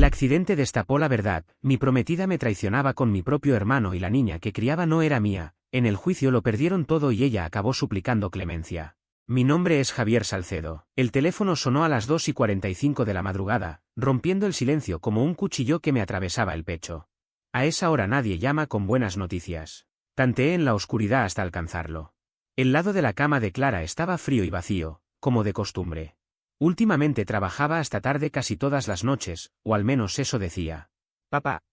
accidente destapó la verdad, mi prometida me traicionaba con mi propio hermano y la niña que criaba no era mía, en el juicio lo perdieron todo y ella acabó suplicando clemencia. Mi nombre es Javier Salcedo. El teléfono sonó a las 2:45 de la madrugada, rompiendo el silencio como un cuchillo que me atravesaba el pecho. A esa hora nadie llama con buenas noticias. Tanteé en la oscuridad hasta alcanzarlo. El lado de la cama de Clara estaba frío y vacío, como de costumbre. Últimamente trabajaba hasta tarde casi todas las noches, o al menos eso decía. Papá.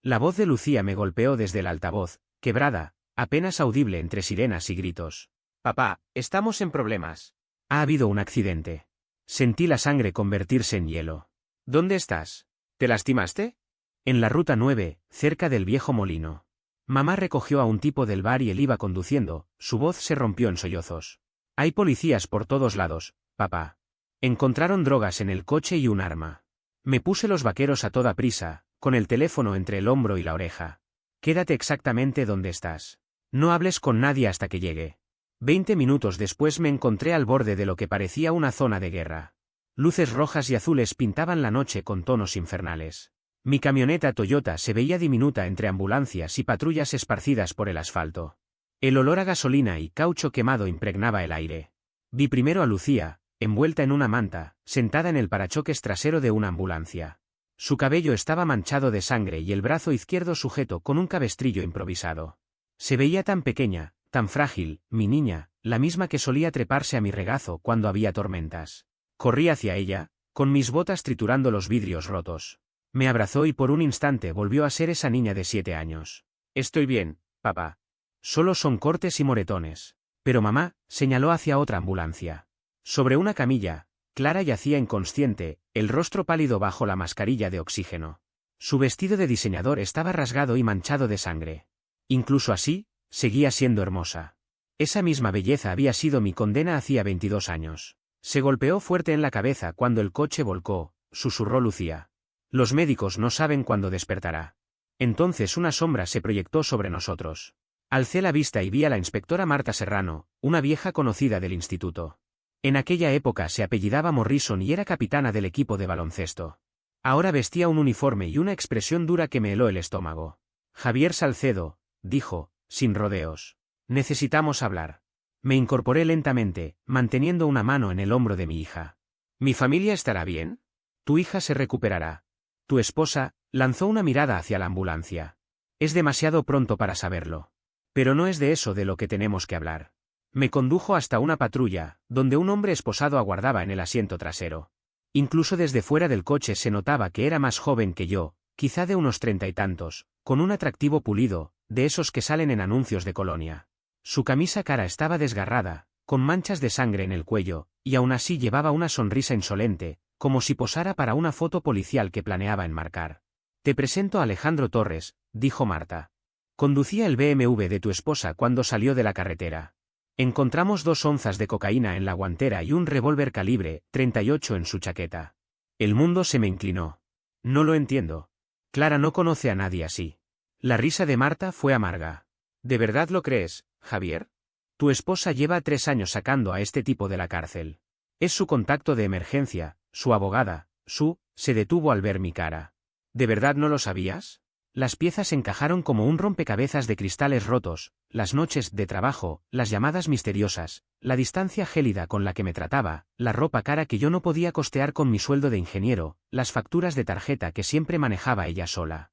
La voz de Lucía me golpeó desde el altavoz, quebrada, apenas audible entre sirenas y gritos. Papá, estamos en problemas. Ha habido un accidente. Sentí la sangre convertirse en hielo. ¿Dónde estás? ¿Te lastimaste? En la ruta 9, cerca del viejo molino. Mamá recogió a un tipo del bar y él iba conduciendo, su voz se rompió en sollozos. Hay policías por todos lados, papá. Encontraron drogas en el coche y un arma. Me puse los vaqueros a toda prisa, con el teléfono entre el hombro y la oreja. Quédate exactamente donde estás. No hables con nadie hasta que llegue. 20 minutos después me encontré al borde de lo que parecía una zona de guerra. Luces rojas y azules pintaban la noche con tonos infernales. Mi camioneta Toyota se veía diminuta entre ambulancias y patrullas esparcidas por el asfalto. El olor a gasolina y caucho quemado impregnaba el aire. Vi primero a Lucía, envuelta en una manta, sentada en el parachoques trasero de una ambulancia. Su cabello estaba manchado de sangre y el brazo izquierdo sujeto con un cabestrillo improvisado. Se veía tan pequeña, tan frágil, mi niña, la misma que solía treparse a mi regazo cuando había tormentas. Corrí hacia ella, con mis botas triturando los vidrios rotos. Me abrazó y por un instante volvió a ser esa niña de 7 años. Estoy bien, papá. Solo son cortes y moretones. Pero mamá, señaló hacia otra ambulancia. Sobre una camilla, Clara yacía inconsciente, el rostro pálido bajo la mascarilla de oxígeno. Su vestido de diseñador estaba rasgado y manchado de sangre. Incluso así, seguía siendo hermosa. Esa misma belleza había sido mi condena hacía 22 años. Se golpeó fuerte en la cabeza cuando el coche volcó, susurró Lucía. Los médicos no saben cuándo despertará. Entonces una sombra se proyectó sobre nosotros. Alcé la vista y vi a la inspectora Marta Serrano, una vieja conocida del instituto. En aquella época se apellidaba Morrison y era capitana del equipo de baloncesto. Ahora vestía un uniforme y una expresión dura que me heló el estómago. Javier Salcedo, dijo, sin rodeos. Necesitamos hablar. Me incorporé lentamente, manteniendo una mano en el hombro de mi hija. ¿Mi familia estará bien? Tu hija se recuperará. Tu esposa lanzó una mirada hacia la ambulancia. Es demasiado pronto para saberlo. Pero no es de eso de lo que tenemos que hablar. Me condujo hasta una patrulla, donde un hombre esposado aguardaba en el asiento trasero. Incluso desde fuera del coche se notaba que era más joven que yo, quizá de unos 30 y tantos, con un atractivo pulido, de esos que salen en anuncios de colonia. Su camisa cara estaba desgarrada, con manchas de sangre en el cuello, y aún así llevaba una sonrisa insolente, como si posara para una foto policial que planeaba enmarcar. Te presento a Alejandro Torres, dijo Marta. Conducía el BMW de tu esposa cuando salió de la carretera. Encontramos 2 onzas de cocaína en la guantera y un revólver calibre .38 en su chaqueta. El mundo se me inclinó. No lo entiendo. Clara no conoce a nadie así. La risa de Marta fue amarga. ¿De verdad lo crees, Javier? Tu esposa lleva 3 años sacando a este tipo de la cárcel. Es su contacto de emergencia, su abogada, se detuvo al ver mi cara. ¿De verdad no lo sabías? Las piezas encajaron como un rompecabezas de cristales rotos, las noches de trabajo, las llamadas misteriosas, la distancia gélida con la que me trataba, la ropa cara que yo no podía costear con mi sueldo de ingeniero, las facturas de tarjeta que siempre manejaba ella sola.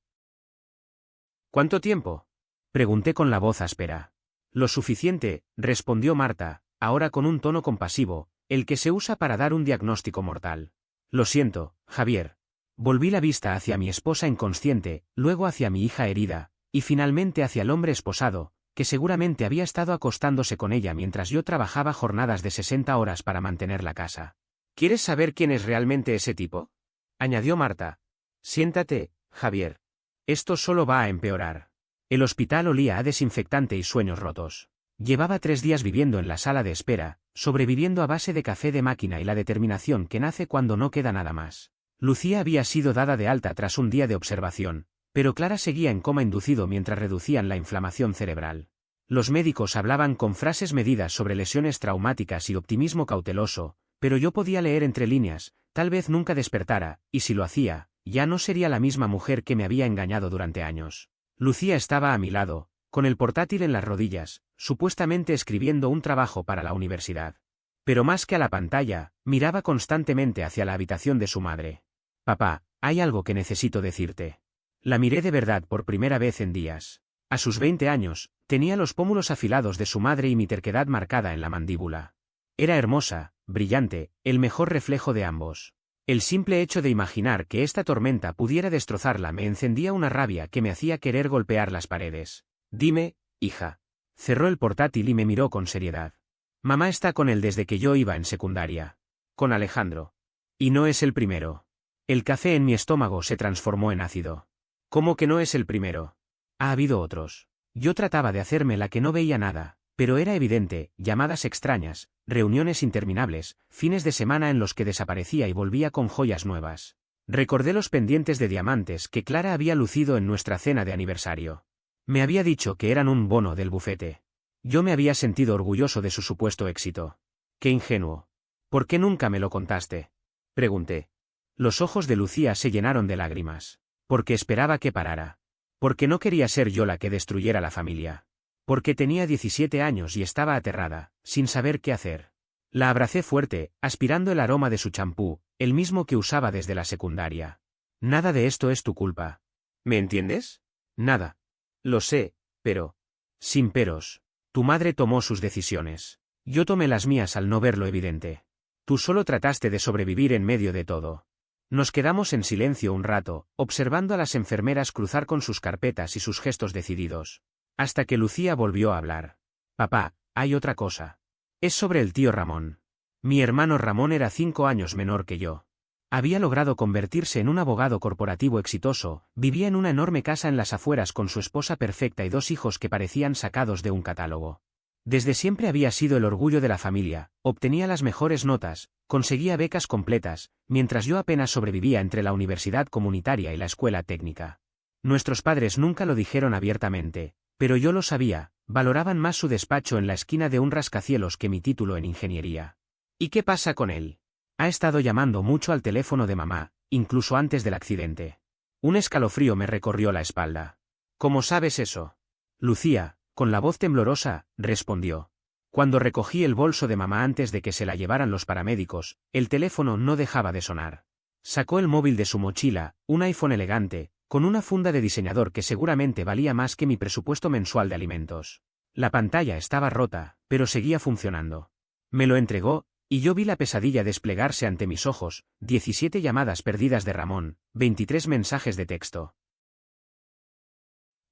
¿Cuánto tiempo? Pregunté con la voz áspera. Lo suficiente, respondió Marta, ahora con un tono compasivo, el que se usa para dar un diagnóstico mortal. Lo siento, Javier. Volví la vista hacia mi esposa inconsciente, luego hacia mi hija herida, y finalmente hacia el hombre esposado, que seguramente había estado acostándose con ella mientras yo trabajaba jornadas de 60 horas para mantener la casa. ¿Quieres saber quién es realmente ese tipo? Añadió Marta. Siéntate, Javier. Esto solo va a empeorar. El hospital olía a desinfectante y sueños rotos. Llevaba 3 días viviendo en la sala de espera, sobreviviendo a base de café de máquina y la determinación que nace cuando no queda nada más. Lucía había sido dada de alta tras un día de observación, pero Clara seguía en coma inducido mientras reducían la inflamación cerebral. Los médicos hablaban con frases medidas sobre lesiones traumáticas y optimismo cauteloso, pero yo podía leer entre líneas, tal vez nunca despertara, y si lo hacía, ya no sería la misma mujer que me había engañado durante años. Lucía estaba a mi lado, con el portátil en las rodillas, supuestamente escribiendo un trabajo para la universidad. Pero más que a la pantalla, miraba constantemente hacia la habitación de su madre. Papá, hay algo que necesito decirte. La miré de verdad por primera vez en días. A sus 20 años, tenía los pómulos afilados de su madre y mi terquedad marcada en la mandíbula. Era hermosa, brillante, el mejor reflejo de ambos. El simple hecho de imaginar que esta tormenta pudiera destrozarla me encendía una rabia que me hacía querer golpear las paredes. Dime, hija. Cerró el portátil y me miró con seriedad. Mamá está con él desde que yo iba en secundaria. Con Alejandro. Y no es el primero. El café en mi estómago se transformó en ácido. ¿Cómo que no es el primero? Ha habido otros. Yo trataba de hacerme la que no veía nada, pero era evidente, llamadas extrañas, reuniones interminables, fines de semana en los que desaparecía y volvía con joyas nuevas. Recordé los pendientes de diamantes que Clara había lucido en nuestra cena de aniversario. Me había dicho que eran un bono del bufete. Yo me había sentido orgulloso de su supuesto éxito. ¡Qué ingenuo! ¿Por qué nunca me lo contaste? Pregunté. Los ojos de Lucía se llenaron de lágrimas. Porque esperaba que parara. Porque no quería ser yo la que destruyera la familia. Porque tenía 17 años y estaba aterrada, sin saber qué hacer. La abracé fuerte, aspirando el aroma de su champú, el mismo que usaba desde la secundaria. Nada de esto es tu culpa. ¿Me entiendes? Nada. Lo sé, pero... Sin peros. Tu madre tomó sus decisiones. Yo tomé las mías al no ver lo evidente. Tú solo trataste de sobrevivir en medio de todo. Nos quedamos en silencio un rato, observando a las enfermeras cruzar con sus carpetas y sus gestos decididos. Hasta que Lucía volvió a hablar. Papá, hay otra cosa. Es sobre el tío Ramón. Mi hermano Ramón era 5 años menor que yo. Había logrado convertirse en un abogado corporativo exitoso, vivía en una enorme casa en las afueras con su esposa perfecta y 2 hijos que parecían sacados de un catálogo. Desde siempre había sido el orgullo de la familia, obtenía las mejores notas, conseguía becas completas, mientras yo apenas sobrevivía entre la universidad comunitaria y la escuela técnica. Nuestros padres nunca lo dijeron abiertamente, pero yo lo sabía, valoraban más su despacho en la esquina de un rascacielos que mi título en ingeniería. ¿Y qué pasa con él? Ha estado llamando mucho al teléfono de mamá, incluso antes del accidente. Un escalofrío me recorrió la espalda. ¿Cómo sabes eso? Lucía, con la voz temblorosa, respondió. Cuando recogí el bolso de mamá antes de que se la llevaran los paramédicos, el teléfono no dejaba de sonar. Sacó el móvil de su mochila, un iPhone elegante, con una funda de diseñador que seguramente valía más que mi presupuesto mensual de alimentos. La pantalla estaba rota, pero seguía funcionando. Me lo entregó, y yo vi la pesadilla desplegarse ante mis ojos, 17 llamadas perdidas de Ramón, 23 mensajes de texto.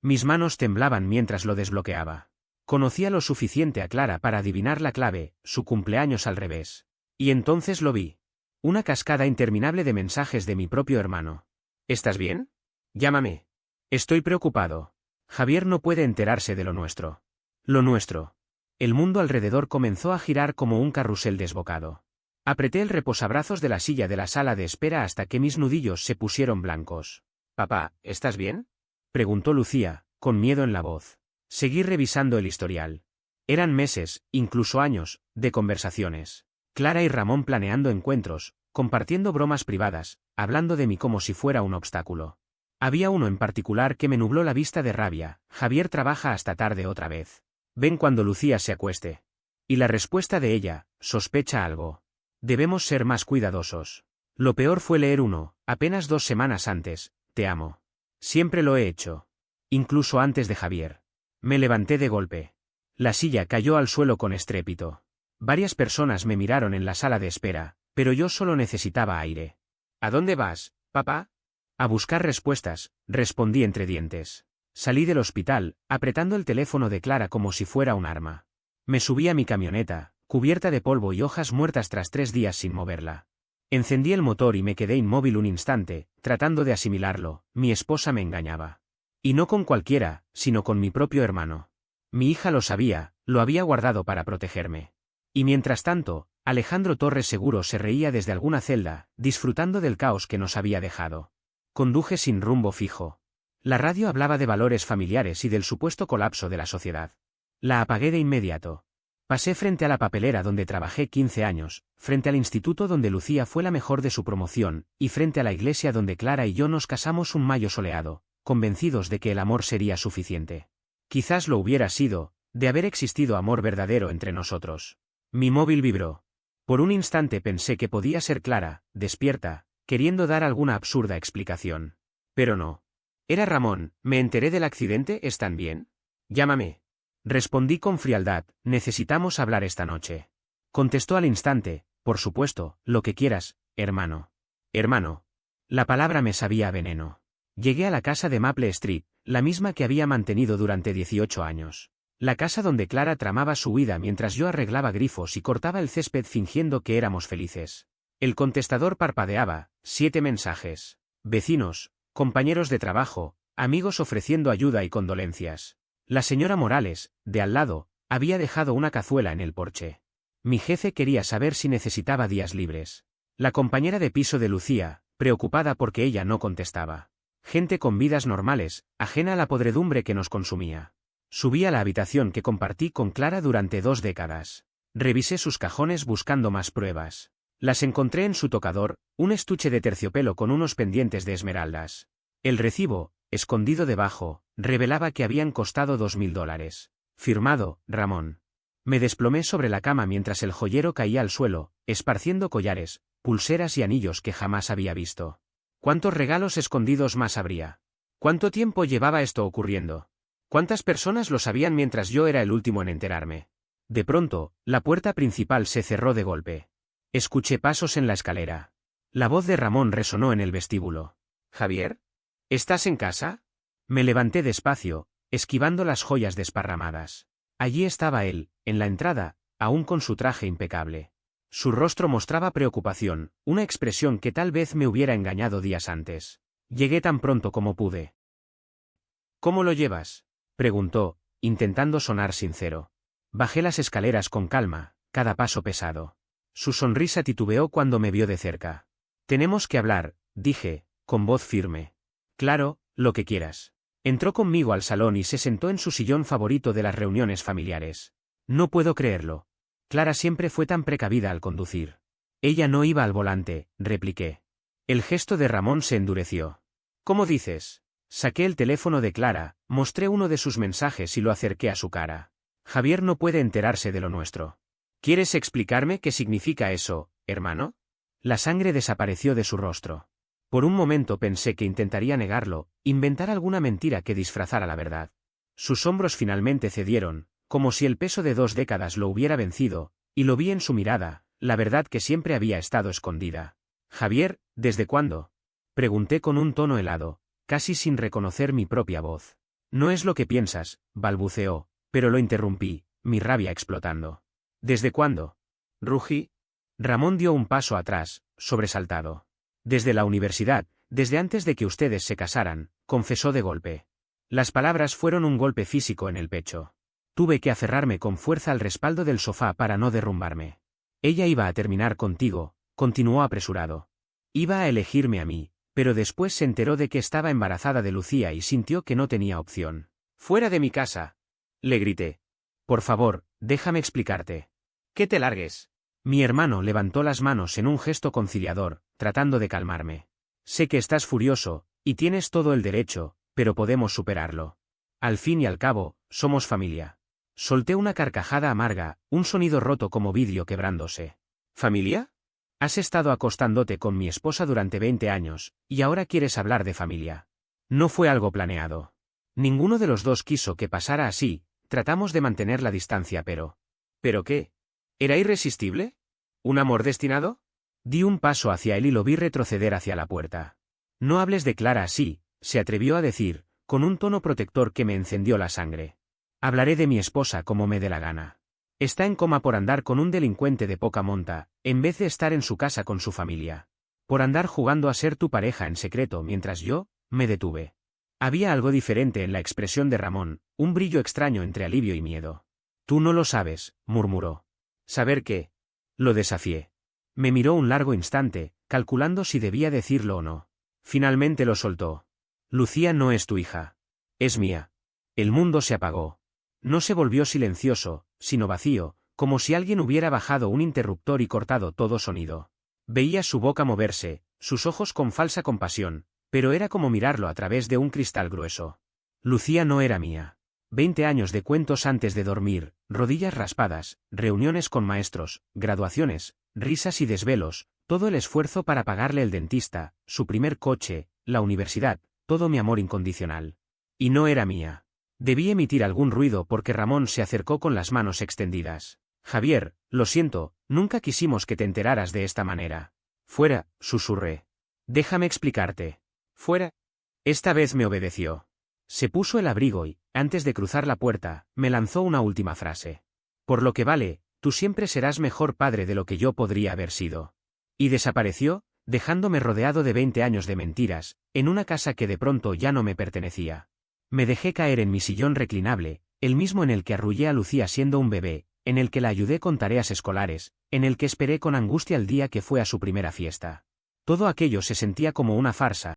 Mis manos temblaban mientras lo desbloqueaba. Conocía lo suficiente a Clara para adivinar la clave, su cumpleaños al revés. Y entonces lo vi. Una cascada interminable de mensajes de mi propio hermano. ¿Estás bien? Llámame. Estoy preocupado. Javier no puede enterarse de lo nuestro. Lo nuestro. El mundo alrededor comenzó a girar como un carrusel desbocado. Apreté el reposabrazos de la silla de la sala de espera hasta que mis nudillos se pusieron blancos. Papá, ¿estás bien? Preguntó Lucía, con miedo en la voz. Seguí revisando el historial. Eran meses, incluso años, de conversaciones. Clara y Ramón planeando encuentros, compartiendo bromas privadas, hablando de mí como si fuera un obstáculo. Había uno en particular que me nubló la vista de rabia. Javier trabaja hasta tarde otra vez. Ven cuando Lucía se acueste. Y la respuesta de ella, sospecha algo. Debemos ser más cuidadosos. Lo peor fue leer uno, apenas 2 semanas antes, te amo. Siempre lo he hecho. Incluso antes de Javier. Me levanté de golpe. La silla cayó al suelo con estrépito. Varias personas me miraron en la sala de espera, pero yo solo necesitaba aire. ¿A dónde vas, papá? A buscar respuestas, respondí entre dientes. Salí del hospital, apretando el teléfono de Clara como si fuera un arma. Me subí a mi camioneta, cubierta de polvo y hojas muertas tras 3 días sin moverla. Encendí el motor y me quedé inmóvil un instante, tratando de asimilarlo. Mi esposa me engañaba. Y no con cualquiera, sino con mi propio hermano. Mi hija lo sabía, lo había guardado para protegerme. Y mientras tanto, Alejandro Torres seguro se reía desde alguna celda, disfrutando del caos que nos había dejado. Conduje sin rumbo fijo. La radio hablaba de valores familiares y del supuesto colapso de la sociedad. La apagué de inmediato. Pasé frente a la papelera donde trabajé 15 años, frente al instituto donde Lucía fue la mejor de su promoción, y frente a la iglesia donde Clara y yo nos casamos un mayo soleado, convencidos de que el amor sería suficiente. Quizás lo hubiera sido, de haber existido amor verdadero entre nosotros. Mi móvil vibró. Por un instante pensé que podía ser Clara, despierta, queriendo dar alguna absurda explicación. Pero no. Era Ramón. Me enteré del accidente. ¿Están bien? Llámame. Respondí con frialdad. Necesitamos hablar esta noche. Contestó al instante. Por supuesto, lo que quieras, hermano. Hermano. La palabra me sabía a veneno. Llegué a la casa de Maple Street, la misma que había mantenido durante 18 años. La casa donde Clara tramaba su huida mientras yo arreglaba grifos y cortaba el césped fingiendo que éramos felices. El contestador parpadeaba. 7 mensajes. Vecinos, compañeros de trabajo, amigos ofreciendo ayuda y condolencias. La señora Morales, de al lado, había dejado una cazuela en el porche. Mi jefe quería saber si necesitaba días libres. La compañera de piso de Lucía, preocupada porque ella no contestaba. Gente con vidas normales, ajena a la podredumbre que nos consumía. Subí a la habitación que compartí con Clara durante 2 décadas. Revisé sus cajones buscando más pruebas. Las encontré en su tocador, un estuche de terciopelo con unos pendientes de esmeraldas. El recibo, escondido debajo, revelaba que habían costado $2000. Firmado, Ramón. Me desplomé sobre la cama mientras el joyero caía al suelo, esparciendo collares, pulseras y anillos que jamás había visto. ¿Cuántos regalos escondidos más habría? ¿Cuánto tiempo llevaba esto ocurriendo? ¿Cuántas personas lo sabían mientras yo era el último en enterarme? De pronto, la puerta principal se cerró de golpe. Escuché pasos en la escalera. La voz de Ramón resonó en el vestíbulo. «¿Javier? ¿Estás en casa?» Me levanté despacio, esquivando las joyas desparramadas. Allí estaba él, en la entrada, aún con su traje impecable. Su rostro mostraba preocupación, una expresión que tal vez me hubiera engañado días antes. Llegué tan pronto como pude. «¿Cómo lo llevas?», preguntó, intentando sonar sincero. Bajé las escaleras con calma, cada paso pesado. Su sonrisa titubeó cuando me vio de cerca. «Tenemos que hablar», dije, con voz firme. «Claro, lo que quieras». Entró conmigo al salón y se sentó en su sillón favorito de las reuniones familiares. No puedo creerlo. Clara siempre fue tan precavida al conducir. Ella no iba al volante, repliqué. El gesto de Ramón se endureció. «¿Cómo dices?» Saqué el teléfono de Clara, mostré uno de sus mensajes y lo acerqué a su cara. «Javier no puede enterarse de lo nuestro». «¿Quieres explicarme qué significa eso, hermano?» La sangre desapareció de su rostro. Por un momento pensé que intentaría negarlo, inventar alguna mentira que disfrazara la verdad. Sus hombros finalmente cedieron, como si el peso de 2 décadas lo hubiera vencido, y lo vi en su mirada, la verdad que siempre había estado escondida. «Javier, ¿desde cuándo?», pregunté con un tono helado, casi sin reconocer mi propia voz. «No es lo que piensas», balbuceó, pero lo interrumpí, mi rabia explotando. «¿Desde cuándo?», rugí. Ramón dio un paso atrás, sobresaltado. «Desde la universidad, desde antes de que ustedes se casaran», confesó de golpe. Las palabras fueron un golpe físico en el pecho. Tuve que aferrarme con fuerza al respaldo del sofá para no derrumbarme. «Ella iba a terminar contigo», continuó apresurado. «Iba a elegirme a mí, pero después se enteró de que estaba embarazada de Lucía y sintió que no tenía opción». «¡Fuera de mi casa!», le grité. «Por favor, déjame explicarte». «Que te largues». Mi hermano levantó las manos en un gesto conciliador, tratando de calmarme. «Sé que estás furioso, y tienes todo el derecho, pero podemos superarlo. Al fin y al cabo, somos familia». Solté una carcajada amarga, un sonido roto como vidrio quebrándose. «¿Familia? Has estado acostándote con mi esposa durante 20 años, y ahora quieres hablar de familia». No fue algo planeado. Ninguno de los dos quiso que pasara así, tratamos de mantener la distancia pero... ¿Pero qué? ¿Era irresistible? ¿Un amor destinado? Di un paso hacia él y lo vi retroceder hacia la puerta. «No hables de Clara así», se atrevió a decir, con un tono protector que me encendió la sangre. «Hablaré de mi esposa como me dé la gana. Está en coma por andar con un delincuente de poca monta, en vez de estar en su casa con su familia. Por andar jugando a ser tu pareja en secreto mientras yo, me detuve». Había algo diferente en la expresión de Ramón, un brillo extraño entre alivio y miedo. «Tú no lo sabes», murmuró. «¿Saber qué?». Lo desafié. Me miró un largo instante, calculando si debía decirlo o no. Finalmente lo soltó. «Lucía no es tu hija. Es mía». El mundo se apagó. No se volvió silencioso, sino vacío, como si alguien hubiera bajado un interruptor y cortado todo sonido. Veía su boca moverse, sus ojos con falsa compasión, pero era como mirarlo a través de un cristal grueso. Lucía no era mía. 20 años de cuentos antes de dormir, rodillas raspadas, reuniones con maestros, graduaciones, risas y desvelos, todo el esfuerzo para pagarle el dentista, su primer coche, la universidad, todo mi amor incondicional. Y no era mía. Debí emitir algún ruido porque Ramón se acercó con las manos extendidas. Javier, lo siento, nunca quisimos que te enteraras de esta manera. Fuera, susurré. Déjame explicarte. Fuera. Esta vez me obedeció. Se puso el abrigo y, antes de cruzar la puerta, me lanzó una última frase. Por lo que vale, tú siempre serás mejor padre de lo que yo podría haber sido. Y desapareció, dejándome rodeado de 20 años de mentiras, en una casa que de pronto ya no me pertenecía. Me dejé caer en mi sillón reclinable, el mismo en el que arrullé a Lucía siendo un bebé, en el que la ayudé con tareas escolares, en el que esperé con angustia el día que fue a su primera fiesta. Todo aquello se sentía como una farsa.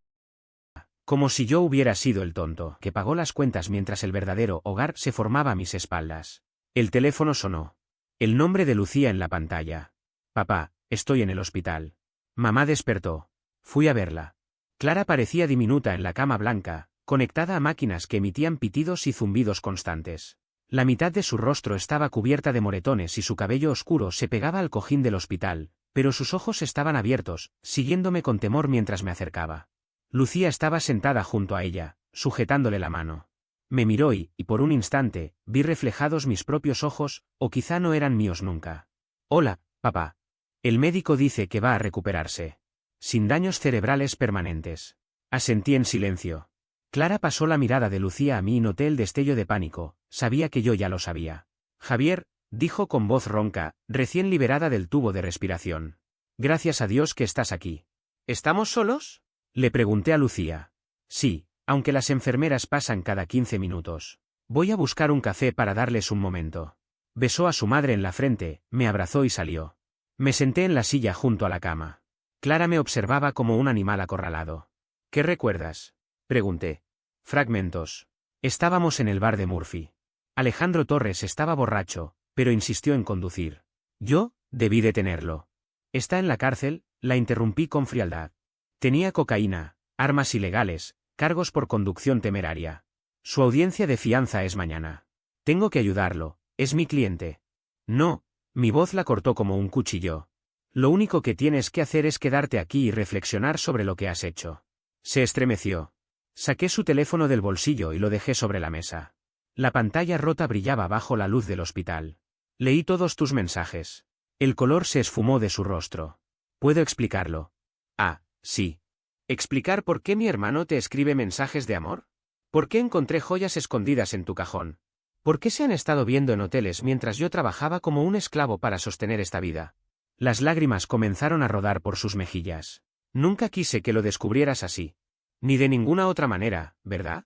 Como si yo hubiera sido el tonto que pagó las cuentas mientras el verdadero hogar se formaba a mis espaldas. El teléfono sonó. El nombre de Lucía en la pantalla. Papá, estoy en el hospital. Mamá despertó. Fui a verla. Clara parecía diminuta en la cama blanca, conectada a máquinas que emitían pitidos y zumbidos constantes. La mitad de su rostro estaba cubierta de moretones y su cabello oscuro se pegaba al cojín del hospital, pero sus ojos estaban abiertos, siguiéndome con temor mientras me acercaba. Lucía estaba sentada junto a ella, sujetándole la mano. Me miró y, por un instante, vi reflejados mis propios ojos, o quizá no eran míos nunca. Hola, papá. El médico dice que va a recuperarse. Sin daños cerebrales permanentes. Asentí en silencio. Clara pasó la mirada de Lucía a mí y noté el destello de pánico, sabía que yo ya lo sabía. Javier, dijo con voz ronca, recién liberada del tubo de respiración. Gracias a Dios que estás aquí. ¿Estamos solos? Le pregunté a Lucía. Sí, aunque las enfermeras pasan cada 15 minutos. Voy a buscar un café para darles un momento. Besó a su madre en la frente, me abrazó y salió. Me senté en la silla junto a la cama. Clara me observaba como un animal acorralado. ¿Qué recuerdas? Pregunté. Fragmentos. Estábamos en el bar de Murphy. Alejandro Torres estaba borracho, pero insistió en conducir. Yo, debí detenerlo. ¿Está en la cárcel? La interrumpí con frialdad. Tenía cocaína, armas ilegales, cargos por conducción temeraria. Su audiencia de fianza es mañana. Tengo que ayudarlo, es mi cliente. No, mi voz la cortó como un cuchillo. Lo único que tienes que hacer es quedarte aquí y reflexionar sobre lo que has hecho. Se estremeció. Saqué su teléfono del bolsillo y lo dejé sobre la mesa. La pantalla rota brillaba bajo la luz del hospital. Leí todos tus mensajes. El color se esfumó de su rostro. ¿Puedo explicarlo? Ah, sí. ¿Explicar por qué mi hermano te escribe mensajes de amor? ¿Por qué encontré joyas escondidas en tu cajón? ¿Por qué se han estado viendo en hoteles mientras yo trabajaba como un esclavo para sostener esta vida? Las lágrimas comenzaron a rodar por sus mejillas. Nunca quise que lo descubrieras así. Ni de ninguna otra manera, ¿verdad?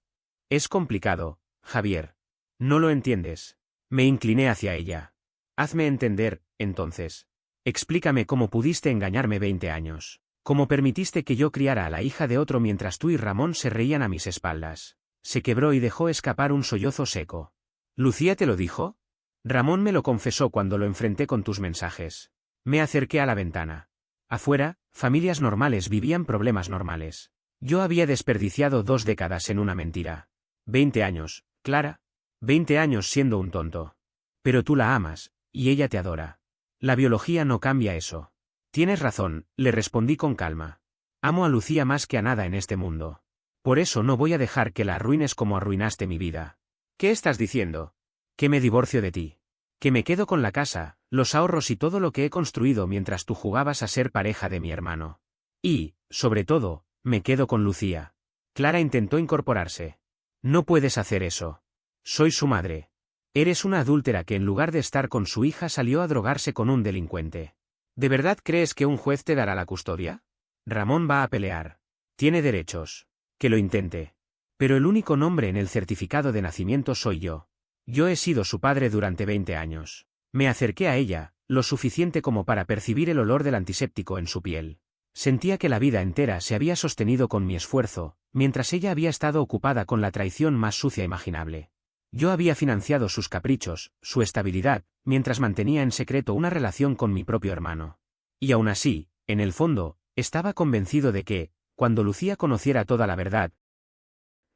Es complicado, Javier. No lo entiendes. Me incliné hacia ella. Hazme entender, entonces. Explícame cómo pudiste engañarme 20 años. Cómo permitiste que yo criara a la hija de otro mientras tú y Ramón se reían a mis espaldas. Se quebró y dejó escapar un sollozo seco. ¿Lucía te lo dijo? Ramón me lo confesó cuando lo enfrenté con tus mensajes. Me acerqué a la ventana. Afuera, familias normales vivían problemas normales. Yo había desperdiciado 2 décadas en una mentira. 20 años, Clara. 20 años siendo un tonto. Pero tú la amas, y ella te adora. La biología no cambia eso. Tienes razón, le respondí con calma. Amo a Lucía más que a nada en este mundo. Por eso no voy a dejar que la arruines como arruinaste mi vida. ¿Qué estás diciendo? Que me divorcio de ti. Que me quedo con la casa, los ahorros y todo lo que he construido mientras tú jugabas a ser pareja de mi hermano. Y, sobre todo, me quedo con Lucía. Clara intentó incorporarse. No puedes hacer eso. Soy su madre. Eres una adúltera que en lugar de estar con su hija salió a drogarse con un delincuente. ¿De verdad crees que un juez te dará la custodia? Ramón va a pelear. Tiene derechos. Que lo intente. Pero el único nombre en el certificado de nacimiento soy yo. Yo he sido su padre durante 20 años. Me acerqué a ella, lo suficiente como para percibir el olor del antiséptico en su piel. Sentía que la vida entera se había sostenido con mi esfuerzo, mientras ella había estado ocupada con la traición más sucia imaginable. Yo había financiado sus caprichos, su estabilidad, mientras mantenía en secreto una relación con mi propio hermano. Y aún así, en el fondo, estaba convencido de que, cuando Lucía conociera toda la verdad,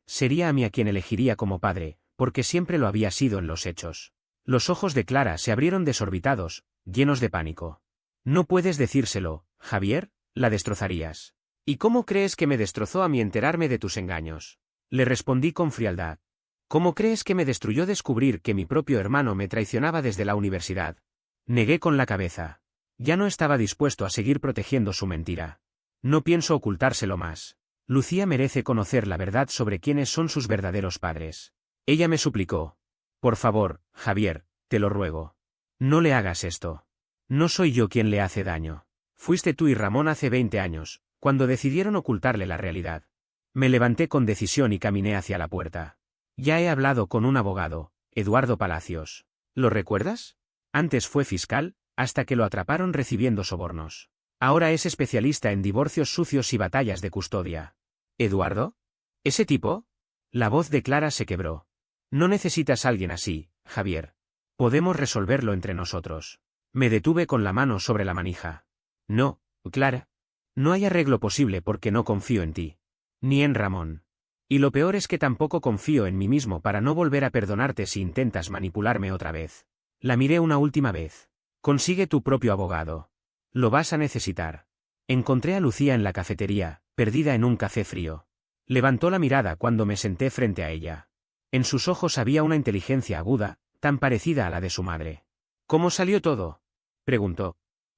sería a mí a quien elegiría como padre, porque siempre lo había sido en los hechos. Los ojos de Clara se abrieron desorbitados, llenos de pánico. «No puedes decírselo, Javier, la destrozarías». «¿Y cómo crees que me destrozó a mí enterarme de tus engaños?». Le respondí con frialdad. «¿Cómo crees que me destruyó descubrir que mi propio hermano me traicionaba desde la universidad?». Negué con la cabeza. Ya no estaba dispuesto a seguir protegiendo su mentira. «No pienso ocultárselo más. Lucía merece conocer la verdad sobre quiénes son sus verdaderos padres». Ella me suplicó. «Por favor, Javier, te lo ruego. No le hagas esto. No soy yo quien le hace daño. Fuiste tú y Ramón hace 20 años, cuando decidieron ocultarle la realidad». Me levanté con decisión y caminé hacia la puerta. «Ya he hablado con un abogado, Eduardo Palacios. ¿Lo recuerdas? Antes fue fiscal, hasta que lo atraparon recibiendo sobornos. Ahora es especialista en divorcios sucios y batallas de custodia». «¿Eduardo? ¿Ese tipo?». La voz de Clara se quebró. «No necesitas a alguien así, Javier. Podemos resolverlo entre nosotros». Me detuve con la mano sobre la manija. «No, Clara. No hay arreglo posible porque no confío en ti. Ni en Ramón. Y lo peor es que tampoco confío en mí mismo para no volver a perdonarte si intentas manipularme otra vez». La miré una última vez. «Consigue tu propio abogado. Lo vas a necesitar». Encontré a Lucía en la cafetería, perdida en un café frío. Levantó la mirada cuando me senté frente a ella. En sus ojos había una inteligencia aguda, tan parecida a la de su madre. «¿Cómo salió todo?», preguntó.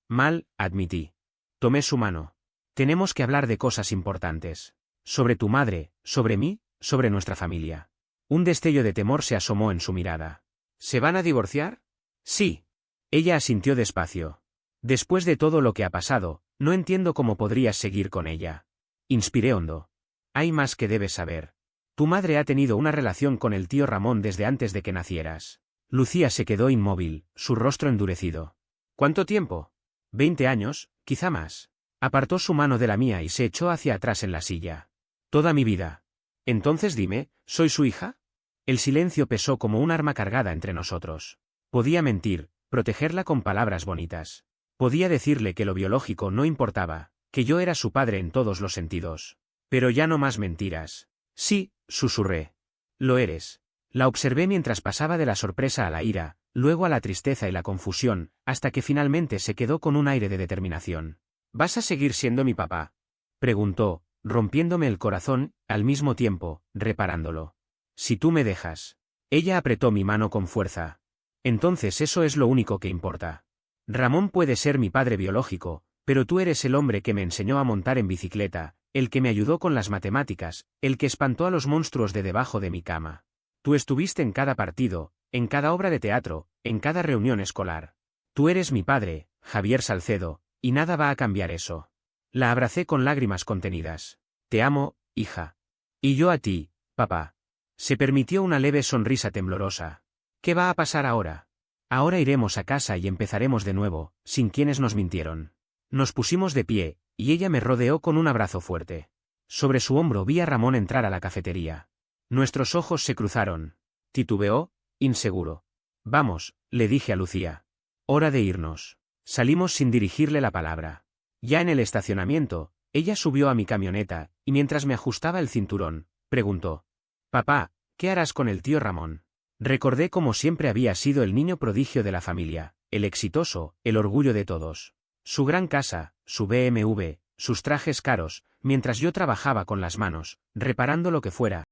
«Mal», admití. Tomé su mano. «Tenemos que hablar de cosas importantes. Sobre tu madre, sobre mí, sobre nuestra familia». Un destello de temor se asomó en su mirada. «¿Se van a divorciar?». «Sí». Ella asintió despacio. «Después de todo lo que ha pasado, no entiendo cómo podrías seguir con ella». Inspiré hondo. «Hay más que debes saber. Tu madre ha tenido una relación con el tío Ramón desde antes de que nacieras». Lucía se quedó inmóvil, su rostro endurecido. «¿Cuánto tiempo?». «20 años, quizá más». Apartó su mano de la mía y se echó hacia atrás en la silla. «Toda mi vida». «Entonces dime, ¿soy su hija?». El silencio pesó como un arma cargada entre nosotros. Podía mentir, protegerla con palabras bonitas. Podía decirle que lo biológico no importaba, que yo era su padre en todos los sentidos. Pero ya no más mentiras. «Sí», susurré. «Lo eres». La observé mientras pasaba de la sorpresa a la ira, luego a la tristeza y la confusión, hasta que finalmente se quedó con un aire de determinación. «¿Vas a seguir siendo mi papá?», preguntó, rompiéndome el corazón, al mismo tiempo, reparándolo. «Si tú me dejas». Ella apretó mi mano con fuerza. «Entonces eso es lo único que importa. Ramón puede ser mi padre biológico, pero tú eres el hombre que me enseñó a montar en bicicleta, el que me ayudó con las matemáticas, el que espantó a los monstruos de debajo de mi cama. Tú estuviste en cada partido, en cada obra de teatro, en cada reunión escolar. Tú eres mi padre, Javier Salcedo, y nada va a cambiar eso». La abracé con lágrimas contenidas. «Te amo, hija». «Y yo a ti, papá». Se permitió una leve sonrisa temblorosa. «¿Qué va a pasar ahora?». «Ahora iremos a casa y empezaremos de nuevo, sin quienes nos mintieron». Nos pusimos de pie, y ella me rodeó con un abrazo fuerte. Sobre su hombro vi a Ramón entrar a la cafetería. Nuestros ojos se cruzaron. Titubeó, inseguro. «Vamos», le dije a Lucía. «Hora de irnos». Salimos sin dirigirle la palabra. Ya en el estacionamiento, ella subió a mi camioneta, y mientras me ajustaba el cinturón, preguntó. «Papá, ¿qué harás con el tío Ramón?». Recordé cómo siempre había sido el niño prodigio de la familia, el exitoso, el orgullo de todos. Su gran casa, su BMW, sus trajes caros, mientras yo trabajaba con las manos, reparando lo que fuera,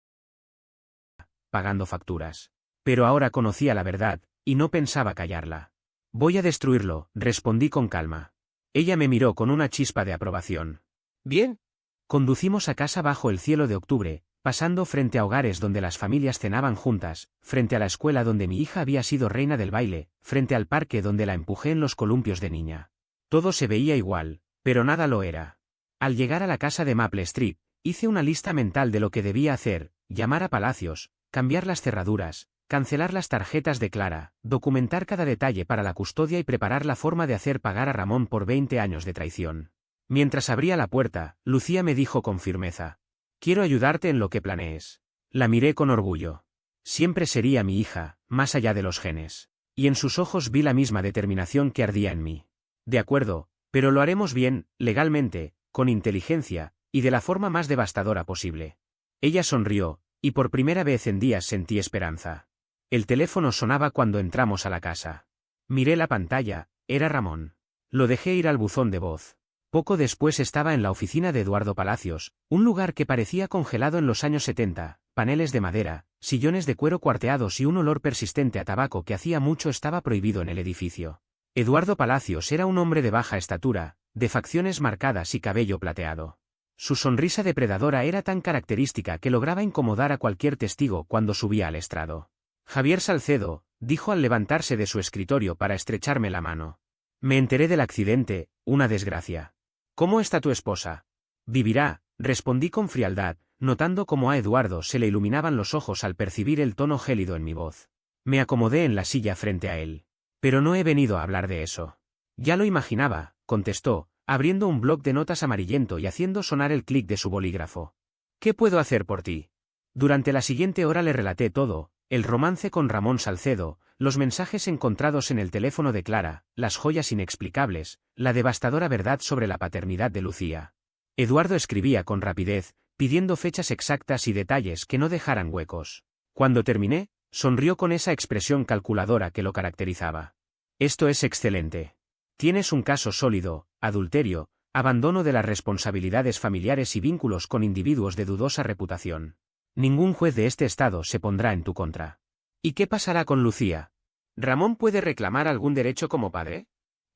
pagando facturas. Pero ahora conocía la verdad, y no pensaba callarla. «Voy a destruirlo», respondí con calma. Ella me miró con una chispa de aprobación. «Bien». Conducimos a casa bajo el cielo de octubre, pasando frente a hogares donde las familias cenaban juntas, frente a la escuela donde mi hija había sido reina del baile, frente al parque donde la empujé en los columpios de niña. Todo se veía igual, pero nada lo era. Al llegar a la casa de Maple Street, hice una lista mental de lo que debía hacer: llamar a Palacios, cambiar las cerraduras, cancelar las tarjetas de Clara, documentar cada detalle para la custodia y preparar la forma de hacer pagar a Ramón por 20 años de traición. Mientras abría la puerta, Lucía me dijo con firmeza: «Quiero ayudarte en lo que planees». La miré con orgullo. Siempre sería mi hija, más allá de los genes. Y en sus ojos vi la misma determinación que ardía en mí. De acuerdo, pero lo haremos bien, legalmente, con inteligencia, y de la forma más devastadora posible. Ella sonrió, y por primera vez en días sentí esperanza. El teléfono sonaba cuando entramos a la casa. Miré la pantalla, era Ramón. Lo dejé ir al buzón de voz. Poco después estaba en la oficina de Eduardo Palacios, un lugar que parecía congelado en los años 70, paneles de madera, sillones de cuero cuarteados y un olor persistente a tabaco que hacía mucho estaba prohibido en el edificio. Eduardo Palacios era un hombre de baja estatura, de facciones marcadas y cabello plateado. Su sonrisa depredadora era tan característica que lograba incomodar a cualquier testigo cuando subía al estrado. Javier Salcedo, dijo al levantarse de su escritorio para estrecharme la mano. Me enteré del accidente, una desgracia. ¿Cómo está tu esposa? Vivirá, respondí con frialdad, notando cómo a Eduardo se le iluminaban los ojos al percibir el tono gélido en mi voz. Me acomodé en la silla frente a él. Pero no he venido a hablar de eso. Ya lo imaginaba, contestó, abriendo un bloc de notas amarillento y haciendo sonar el clic de su bolígrafo. ¿Qué puedo hacer por ti? Durante la siguiente hora le relaté todo, el romance con Ramón Salcedo, los mensajes encontrados en el teléfono de Clara, las joyas inexplicables, la devastadora verdad sobre la paternidad de Lucía. Eduardo escribía con rapidez, pidiendo fechas exactas y detalles que no dejaran huecos. Cuando terminé, sonrió con esa expresión calculadora que lo caracterizaba. Esto es excelente. Tienes un caso sólido, adulterio, abandono de las responsabilidades familiares y vínculos con individuos de dudosa reputación. Ningún juez de este estado se pondrá en tu contra. ¿Y qué pasará con Lucía? ¿Ramón puede reclamar algún derecho como padre?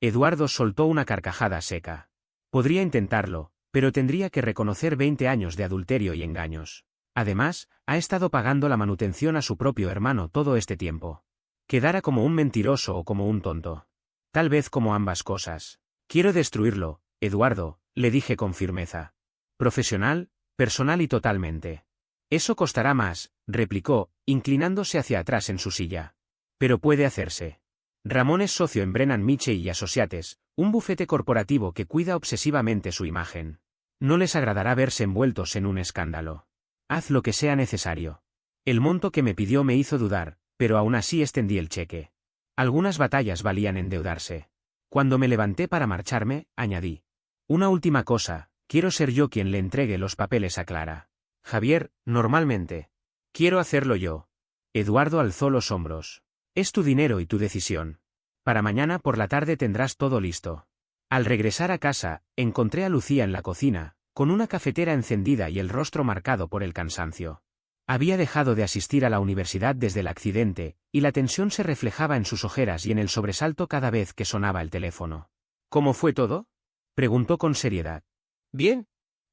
Eduardo soltó una carcajada seca. Podría intentarlo, pero tendría que reconocer 20 años de adulterio y engaños. Además, ha estado pagando la manutención a su propio hermano todo este tiempo. Quedara como un mentiroso o como un tonto. Tal vez como ambas cosas. Quiero destruirlo, Eduardo, le dije con firmeza. Profesional, personal y totalmente. Eso costará más, replicó, inclinándose hacia atrás en su silla. Pero puede hacerse. Ramón es socio en Brennan Mitchell y Associates, un bufete corporativo que cuida obsesivamente su imagen. No les agradará verse envueltos en un escándalo. Haz lo que sea necesario. El monto que me pidió me hizo dudar, pero aún así extendí el cheque. Algunas batallas valían endeudarse. Cuando me levanté para marcharme, añadí. Una última cosa, quiero ser yo quien le entregue los papeles a Clara. Javier, normalmente. Quiero hacerlo yo. Eduardo alzó los hombros. Es tu dinero y tu decisión. Para mañana por la tarde tendrás todo listo. Al regresar a casa, encontré a Lucía en la cocina, con una cafetera encendida y el rostro marcado por el cansancio. Había dejado de asistir a la universidad desde el accidente, y la tensión se reflejaba en sus ojeras y en el sobresalto cada vez que sonaba el teléfono. ¿Cómo fue todo? Preguntó con seriedad. Bien.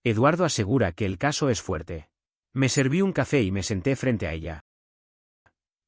Eduardo asegura que el caso es fuerte. Me serví un café y me senté frente a ella.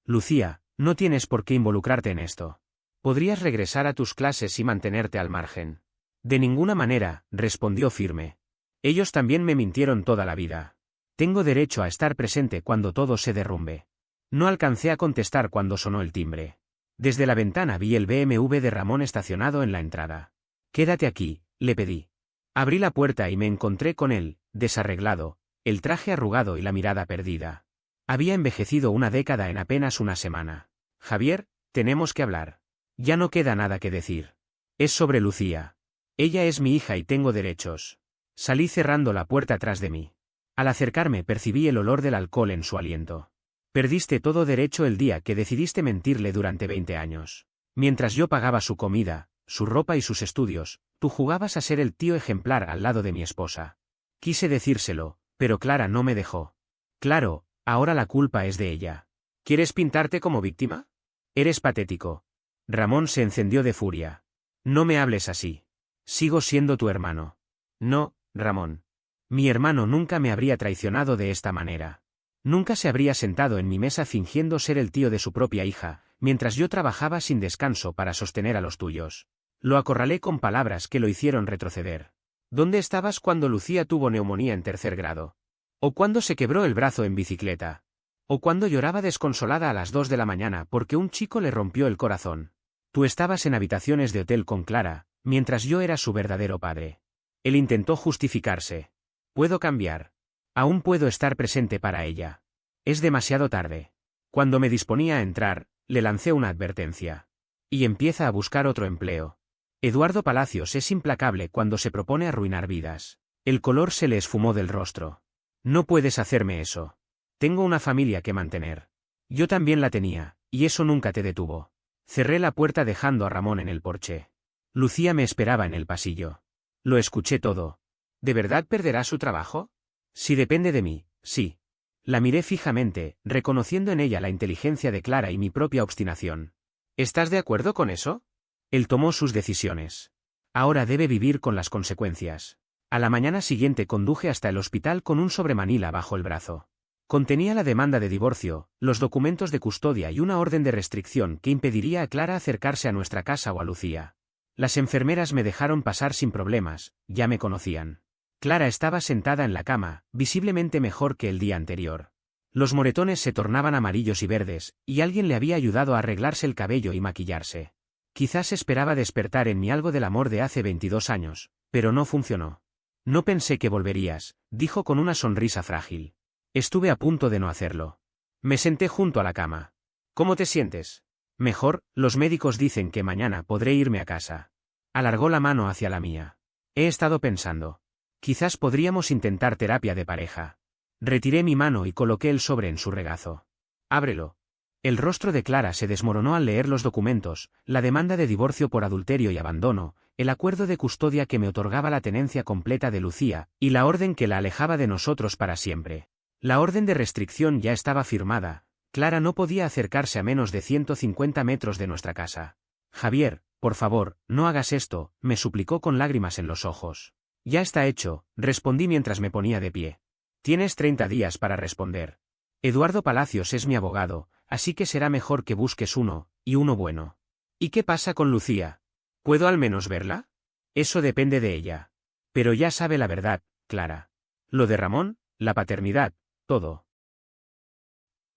Lucía, no tienes por qué involucrarte en esto. Podrías regresar a tus clases y mantenerte al margen. De ninguna manera, respondió firme. Ellos también me mintieron toda la vida. Tengo derecho a estar presente cuando todo se derrumbe. No alcancé a contestar cuando sonó el timbre. Desde la ventana vi el BMW de Ramón estacionado en la entrada. Quédate aquí, le pedí. Abrí la puerta y me encontré con él, desarreglado, el traje arrugado y la mirada perdida. Había envejecido una década en apenas una semana. Javier, tenemos que hablar. Ya no queda nada que decir. Es sobre Lucía. Ella es mi hija y tengo derechos. Salí cerrando la puerta tras de mí. Al acercarme percibí el olor del alcohol en su aliento. Perdiste todo derecho el día que decidiste mentirle durante 20 años. Mientras yo pagaba su comida, su ropa y sus estudios, tú jugabas a ser el tío ejemplar al lado de mi esposa. Quise decírselo, pero Clara no me dejó. Claro, ahora la culpa es de ella. ¿Quieres pintarte como víctima? Eres patético. Ramón se encendió de furia. No me hables así. Sigo siendo tu hermano. No, Ramón. Mi hermano nunca me habría traicionado de esta manera. Nunca se habría sentado en mi mesa fingiendo ser el tío de su propia hija, mientras yo trabajaba sin descanso para sostener a los tuyos. Lo acorralé con palabras que lo hicieron retroceder. ¿Dónde estabas cuando Lucía tuvo neumonía en 3er grado? ¿O cuando se quebró el brazo en bicicleta? ¿O cuando lloraba desconsolada a las 2 de la mañana porque un chico le rompió el corazón? Tú estabas en habitaciones de hotel con Clara, mientras yo era su verdadero padre. Él intentó justificarse. Puedo cambiar. Aún puedo estar presente para ella. Es demasiado tarde. Cuando me disponía a entrar, le lancé una advertencia. Y empieza a buscar otro empleo. Eduardo Palacios es implacable cuando se propone arruinar vidas. El color se le esfumó del rostro. No puedes hacerme eso. Tengo una familia que mantener. Yo también la tenía, y eso nunca te detuvo. Cerré la puerta dejando a Ramón en el porche. Lucía me esperaba en el pasillo. Lo escuché todo. ¿De verdad perderá su trabajo? Si depende de mí, sí. La miré fijamente, reconociendo en ella la inteligencia de Clara y mi propia obstinación. ¿Estás de acuerdo con eso? Él tomó sus decisiones. Ahora debe vivir con las consecuencias. A la mañana siguiente conduje hasta el hospital con un sobremanila bajo el brazo. Contenía la demanda de divorcio, los documentos de custodia y una orden de restricción que impediría a Clara acercarse a nuestra casa o a Lucía. Las enfermeras me dejaron pasar sin problemas, ya me conocían. Clara estaba sentada en la cama, visiblemente mejor que el día anterior. Los moretones se tornaban amarillos y verdes, y alguien le había ayudado a arreglarse el cabello y maquillarse. Quizás esperaba despertar en mí algo del amor de hace 22 años, pero no funcionó. No pensé que volverías, dijo con una sonrisa frágil. Estuve a punto de no hacerlo. Me senté junto a la cama. ¿Cómo te sientes? Mejor, los médicos dicen que mañana podré irme a casa. Alargó la mano hacia la mía. He estado pensando. Quizás podríamos intentar terapia de pareja. Retiré mi mano y coloqué el sobre en su regazo. Ábrelo. El rostro de Clara se desmoronó al leer los documentos, la demanda de divorcio por adulterio y abandono, el acuerdo de custodia que me otorgaba la tenencia completa de Lucía, y la orden que la alejaba de nosotros para siempre. La orden de restricción ya estaba firmada. Clara no podía acercarse a menos de 150 metros de nuestra casa. Javier, por favor, no hagas esto, me suplicó con lágrimas en los ojos. Ya está hecho, respondí mientras me ponía de pie. Tienes 30 días para responder. Eduardo Palacios es mi abogado, así que será mejor que busques uno, y uno bueno. ¿Y qué pasa con Lucía? ¿Puedo al menos verla? Eso depende de ella. Pero ya sabe la verdad, Clara. Lo de Ramón, la paternidad, todo.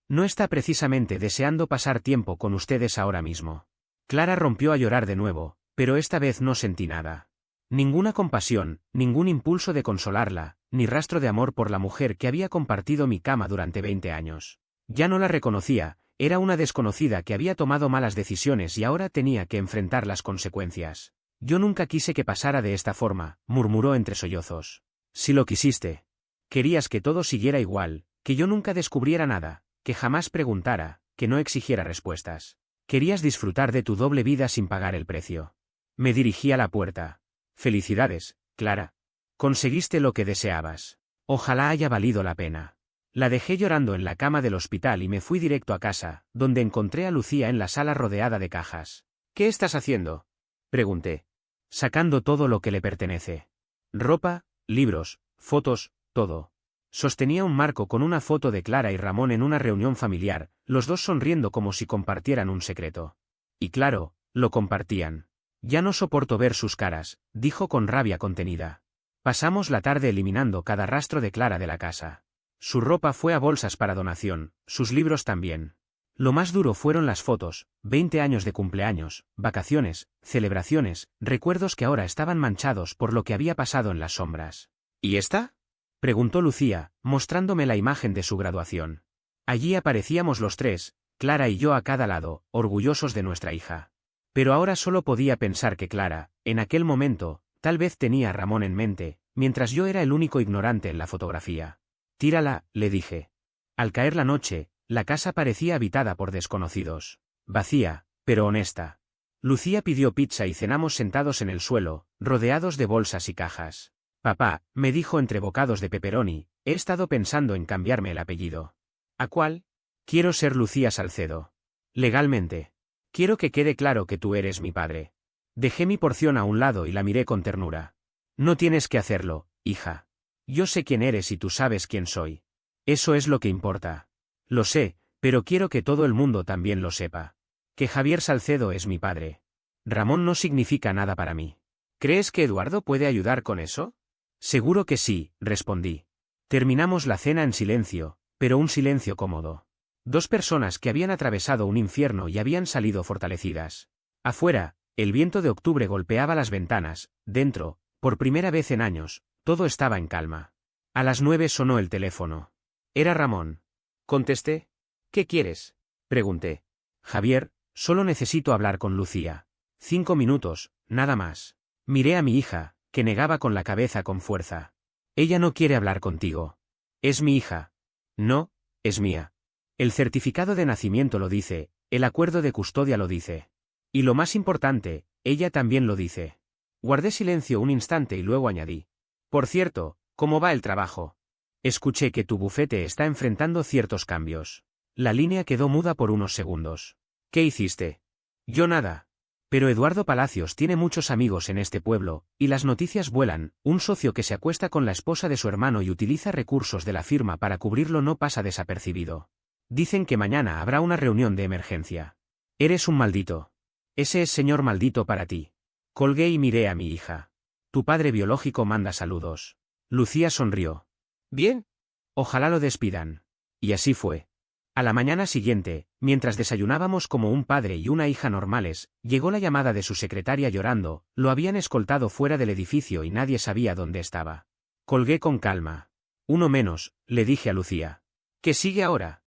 No está precisamente deseando pasar tiempo con ustedes ahora mismo. Clara rompió a llorar de nuevo, pero esta vez no sentí nada. Ninguna compasión, ningún impulso de consolarla, ni rastro de amor por la mujer que había compartido mi cama durante 20 años. Ya no la reconocía, era una desconocida que había tomado malas decisiones y ahora tenía que enfrentar las consecuencias. Yo nunca quise que pasara de esta forma, murmuró entre sollozos. Si lo quisiste. Querías que todo siguiera igual, que yo nunca descubriera nada, que jamás preguntara, que no exigiera respuestas. Querías disfrutar de tu doble vida sin pagar el precio. Me dirigí a la puerta. Felicidades, Clara. Conseguiste lo que deseabas. Ojalá haya valido la pena. La dejé llorando en la cama del hospital y me fui directo a casa, donde encontré a Lucía en la sala rodeada de cajas. ¿Qué estás haciendo? Pregunté. Sacando todo lo que le pertenece. Ropa, libros, fotos, todo. Sostenía un marco con una foto de Clara y Ramón en una reunión familiar, los dos sonriendo como si compartieran un secreto. Y claro, lo compartían. Ya no soporto ver sus caras, dijo con rabia contenida. Pasamos la tarde eliminando cada rastro de Clara de la casa. Su ropa fue a bolsas para donación, sus libros también. Lo más duro fueron las fotos, 20 años de cumpleaños, vacaciones, celebraciones, recuerdos que ahora estaban manchados por lo que había pasado en las sombras. ¿Y esta? Preguntó Lucía, mostrándome la imagen de su graduación. Allí aparecíamos los tres, Clara y yo a cada lado, orgullosos de nuestra hija. Pero ahora solo podía pensar que Clara, en aquel momento, tal vez tenía a Ramón en mente, mientras yo era el único ignorante en la fotografía. Tírala, le dije. Al caer la noche, la casa parecía habitada por desconocidos. Vacía, pero honesta. Lucía pidió pizza y cenamos sentados en el suelo, rodeados de bolsas y cajas. Papá, me dijo entre bocados de pepperoni, he estado pensando en cambiarme el apellido. ¿A cuál? Quiero ser Lucía Salcedo. Legalmente. Quiero que quede claro que tú eres mi padre. Dejé mi porción a un lado y la miré con ternura. No tienes que hacerlo, hija. Yo sé quién eres y tú sabes quién soy. Eso es lo que importa. Lo sé, pero quiero que todo el mundo también lo sepa. Que Javier Salcedo es mi padre. Ramón no significa nada para mí. ¿Crees que Eduardo puede ayudar con eso? Seguro que sí, respondí. Terminamos la cena en silencio, pero un silencio cómodo. Dos personas que habían atravesado un infierno y habían salido fortalecidas. Afuera, el viento de octubre golpeaba las ventanas, dentro, por primera vez en años, todo estaba en calma. A las 9 sonó el teléfono. Era Ramón. Contesté. ¿Qué quieres? Pregunté. Javier, Solo necesito hablar con Lucía. 5 minutos, nada más. Miré a mi hija, que negaba con la cabeza con fuerza. Ella no quiere hablar contigo. Es mi hija. No, es mía. El certificado de nacimiento lo dice, el acuerdo de custodia lo dice. Y lo más importante, ella también lo dice. Guardé silencio un instante y luego añadí. Por cierto, ¿cómo va el trabajo? Escuché que tu bufete está enfrentando ciertos cambios. La línea quedó muda por unos segundos. ¿Qué hiciste? Yo nada. Pero Eduardo Palacios tiene muchos amigos en este pueblo, y las noticias vuelan. Un socio que se acuesta con la esposa de su hermano y utiliza recursos de la firma para cubrirlo no pasa desapercibido. Dicen que mañana habrá una reunión de emergencia. Eres un maldito. Ese es señor maldito para ti. Colgué y miré a mi hija. Tu padre biológico manda saludos. Lucía sonrió. Bien. Ojalá lo despidan. Y así fue. A la mañana siguiente, mientras desayunábamos como un padre y una hija normales, llegó la llamada de su secretaria llorando. Lo habían escoltado fuera del edificio y nadie sabía dónde estaba. Colgué con calma. Uno menos, le dije a Lucía. ¿Qué sigue ahora?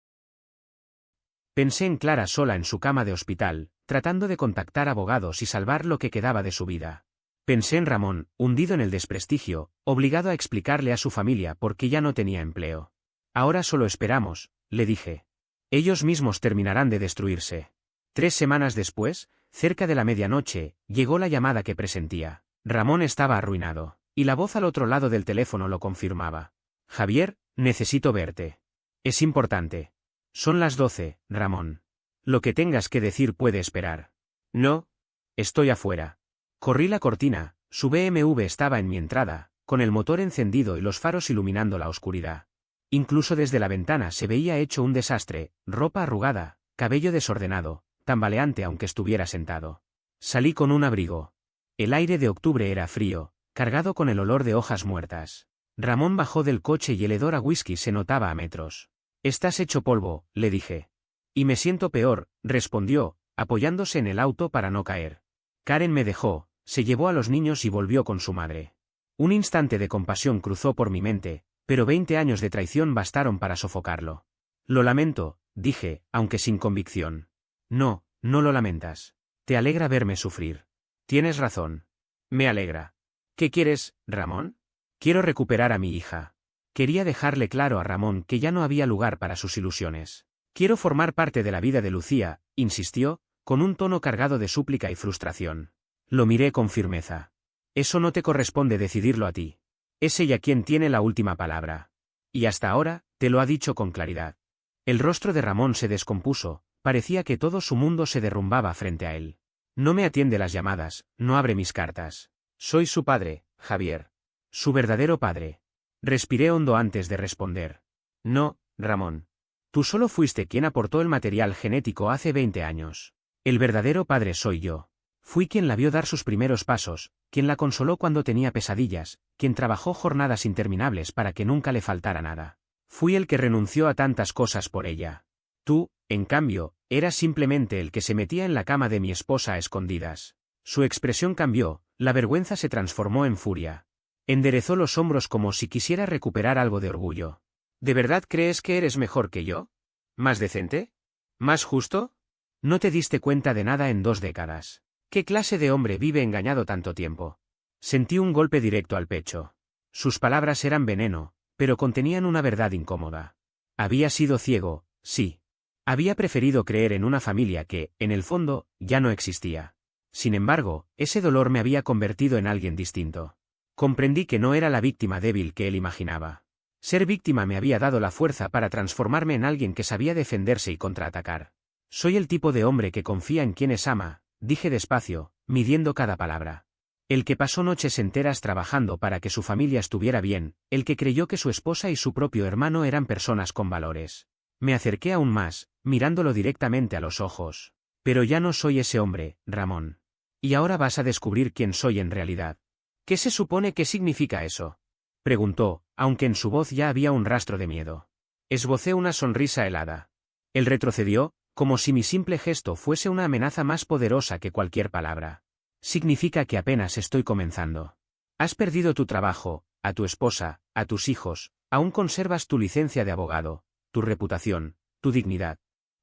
Pensé en Clara sola en su cama de hospital, tratando de contactar abogados y salvar lo que quedaba de su vida. Pensé en Ramón, hundido en el desprestigio, obligado a explicarle a su familia por qué ya no tenía empleo. Ahora solo esperamos, le dije. Ellos mismos terminarán de destruirse. 3 semanas después, cerca de la medianoche, llegó la llamada que presentía. Ramón estaba arruinado, y la voz al otro lado del teléfono lo confirmaba. Javier, necesito verte. Es importante. Son las 12, Ramón. Lo que tengas que decir puede esperar. No. Estoy afuera. Corrí la cortina, su BMW estaba en mi entrada, con el motor encendido y los faros iluminando la oscuridad. Incluso desde la ventana se veía hecho un desastre, ropa arrugada, cabello desordenado, tambaleante aunque estuviera sentado. Salí con un abrigo. El aire de octubre era frío, cargado con el olor de hojas muertas. Ramón bajó del coche y el hedor a whisky se notaba a metros. Estás hecho polvo, le dije. Y me siento peor, respondió, apoyándose en el auto para no caer. Karen me dejó, se llevó a los niños y volvió con su madre. Un instante de compasión cruzó por mi mente, pero 20 años de traición bastaron para sofocarlo. Lo lamento, dije, aunque sin convicción. No, no lo lamentas. Te alegra verme sufrir. Tienes razón. Me alegra. ¿Qué quieres, Ramón? Quiero recuperar a mi hija. Quería dejarle claro a Ramón que ya no había lugar para sus ilusiones. Quiero formar parte de la vida de Lucía, insistió, con un tono cargado de súplica y frustración. Lo miré con firmeza. Eso no te corresponde decidirlo a ti. Es ella quien tiene la última palabra. Y hasta ahora, te lo ha dicho con claridad. El rostro de Ramón se descompuso, parecía que todo su mundo se derrumbaba frente a él. No me atiende las llamadas, no abre mis cartas. Soy su padre, Javier. Su verdadero padre. Respiré hondo antes de responder. No, Ramón. Tú solo fuiste quien aportó el material genético hace 20 años. El verdadero padre soy yo. Fui quien la vio dar sus primeros pasos, quien la consoló cuando tenía pesadillas, quien trabajó jornadas interminables para que nunca le faltara nada. Fui el que renunció a tantas cosas por ella. Tú, en cambio, eras simplemente el que se metía en la cama de mi esposa a escondidas. Su expresión cambió, la vergüenza se transformó en furia. Enderezó los hombros como si quisiera recuperar algo de orgullo. ¿De verdad crees que eres mejor que yo? ¿Más decente? ¿Más justo? No te diste cuenta de nada en 2 décadas. ¿Qué clase de hombre vive engañado tanto tiempo? Sentí un golpe directo al pecho. Sus palabras eran veneno, pero contenían una verdad incómoda. Había sido ciego, sí. Había preferido creer en una familia que, en el fondo, ya no existía. Sin embargo, ese dolor me había convertido en alguien distinto. Comprendí que no era la víctima débil que él imaginaba. Ser víctima me había dado la fuerza para transformarme en alguien que sabía defenderse y contraatacar. Soy el tipo de hombre que confía en quienes ama, dije despacio, midiendo cada palabra. El que pasó noches enteras trabajando para que su familia estuviera bien, el que creyó que su esposa y su propio hermano eran personas con valores. Me acerqué aún más, mirándolo directamente a los ojos. Pero ya no soy ese hombre, Ramón. Y ahora vas a descubrir quién soy en realidad. ¿Qué se supone que significa eso? Preguntó, aunque en su voz ya había un rastro de miedo. Esbocé una sonrisa helada. Él retrocedió, como si mi simple gesto fuese una amenaza más poderosa que cualquier palabra. Significa que apenas estoy comenzando. Has perdido tu trabajo, a tu esposa, a tus hijos, aún conservas tu licencia de abogado, tu reputación, tu dignidad.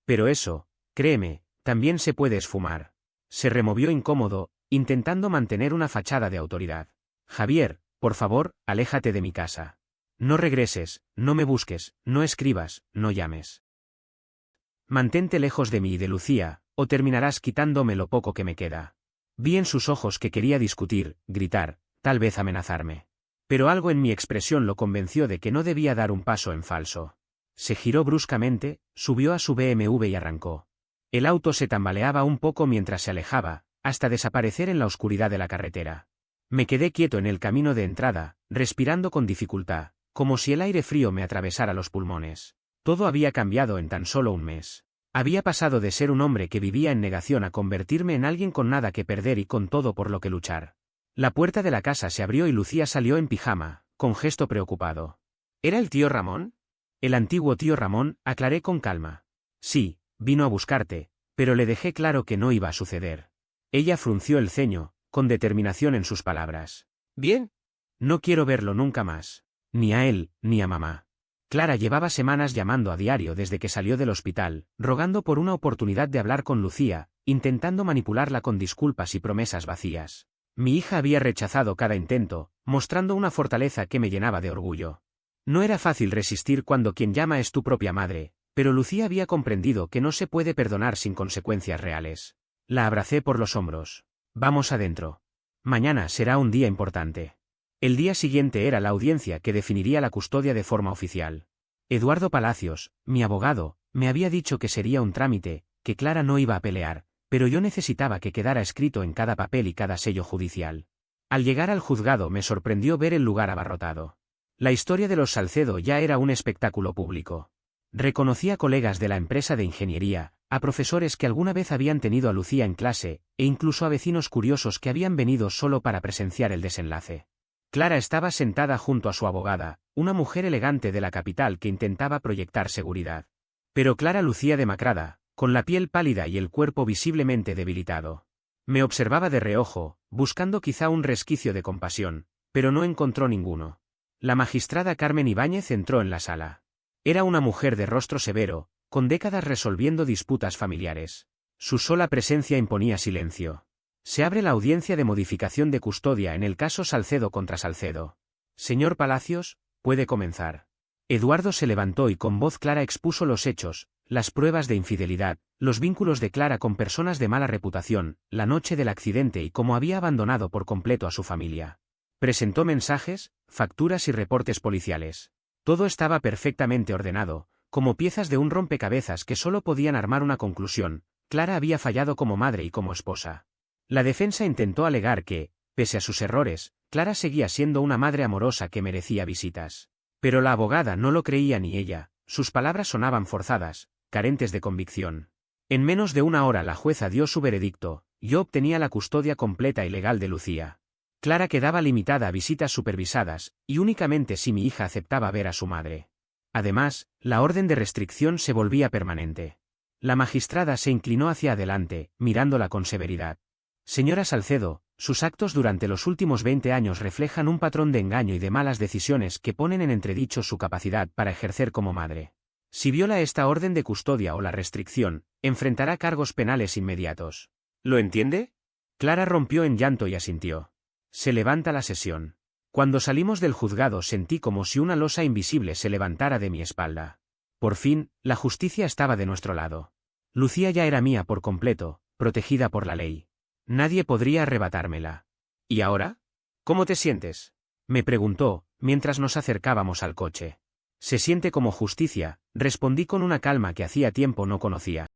Pero eso, créeme, También se puede esfumar. Se removió incómodo, intentando mantener una fachada de autoridad. Javier, por favor, aléjate de mi casa. No regreses, no me busques, no escribas, no llames. Mantente lejos de mí y de Lucía, o terminarás quitándome lo poco que me queda. Vi en sus ojos que quería discutir, gritar, tal vez amenazarme. Pero algo en mi expresión lo convenció de que no debía dar un paso en falso. Se giró bruscamente, subió a su BMW y arrancó. El auto se tambaleaba un poco mientras se alejaba, hasta desaparecer en la oscuridad de la carretera. Me quedé quieto en el camino de entrada, respirando con dificultad, como si el aire frío me atravesara los pulmones. Todo había cambiado en tan solo un mes. Había pasado de ser un hombre que vivía en negación a convertirme en alguien con nada que perder y con todo por lo que luchar. La puerta de la casa se abrió y Lucía salió en pijama, con gesto preocupado. ¿Era el tío Ramón? El antiguo tío Ramón, aclaré con calma. Sí, vino a buscarte, pero le dejé claro que no iba a suceder. Ella frunció el ceño, con determinación en sus palabras. Bien. No quiero verlo nunca más. Ni a él, ni a mamá. Clara llevaba semanas llamando a diario desde que salió del hospital, rogando por una oportunidad de hablar con Lucía, intentando manipularla con disculpas y promesas vacías. Mi hija había rechazado cada intento, mostrando una fortaleza que me llenaba de orgullo. No era fácil resistir cuando quien llama es tu propia madre, pero Lucía había comprendido que no se puede perdonar sin consecuencias reales. La abracé por los hombros. Vamos adentro. Mañana será un día importante. El día siguiente era la audiencia que definiría la custodia de forma oficial. Eduardo Palacios, mi abogado, me había dicho que sería un trámite, que Clara no iba a pelear, pero yo necesitaba que quedara escrito en cada papel y cada sello judicial. Al llegar al juzgado me sorprendió ver el lugar abarrotado. La historia de los Salcedo ya era un espectáculo público. Reconocí a colegas de la empresa de ingeniería, a profesores que alguna vez habían tenido a Lucía en clase, e incluso a vecinos curiosos que habían venido solo para presenciar el desenlace. Clara estaba sentada junto a su abogada, una mujer elegante de la capital que intentaba proyectar seguridad. Pero Clara lucía demacrada, con la piel pálida y el cuerpo visiblemente debilitado. Me observaba de reojo, buscando quizá un resquicio de compasión, pero no encontró ninguno. La magistrada Carmen Ibáñez entró en la sala. Era una mujer de rostro severo, con décadas resolviendo disputas familiares. Su sola presencia imponía silencio. Se abre la audiencia de modificación de custodia en el caso Salcedo contra Salcedo. Señor Palacios, puede comenzar. Eduardo se levantó y con voz clara expuso los hechos, las pruebas de infidelidad, los vínculos de Clara con personas de mala reputación, la noche del accidente y cómo había abandonado por completo a su familia. Presentó mensajes, facturas y reportes policiales. Todo estaba perfectamente ordenado, como piezas de un rompecabezas que solo podían armar una conclusión: Clara había fallado como madre y como esposa. La defensa intentó alegar que, pese a sus errores, Clara seguía siendo una madre amorosa que merecía visitas. Pero la abogada no lo creía ni ella, sus palabras sonaban forzadas, carentes de convicción. En menos de una hora la jueza dio su veredicto: yo obtenía la custodia completa y legal de Lucía. Clara quedaba limitada a visitas supervisadas, y únicamente si mi hija aceptaba ver a su madre. Además, la orden de restricción se volvía permanente. La magistrada se inclinó hacia adelante, mirándola con severidad. Señora Salcedo, sus actos durante los últimos 20 años reflejan un patrón de engaño y de malas decisiones que ponen en entredicho su capacidad para ejercer como madre. Si viola esta orden de custodia o la restricción, enfrentará cargos penales inmediatos. ¿Lo entiende? Clara rompió en llanto y asintió. Se levanta la sesión. Cuando salimos del juzgado sentí como si una losa invisible se levantara de mi espalda. Por fin, la justicia estaba de nuestro lado. Lucía ya era mía por completo, protegida por la ley. Nadie podría arrebatármela. ¿Y ahora? ¿Cómo te sientes?, me preguntó, mientras nos acercábamos al coche. Se siente como justicia, respondí con una calma que hacía tiempo no conocía.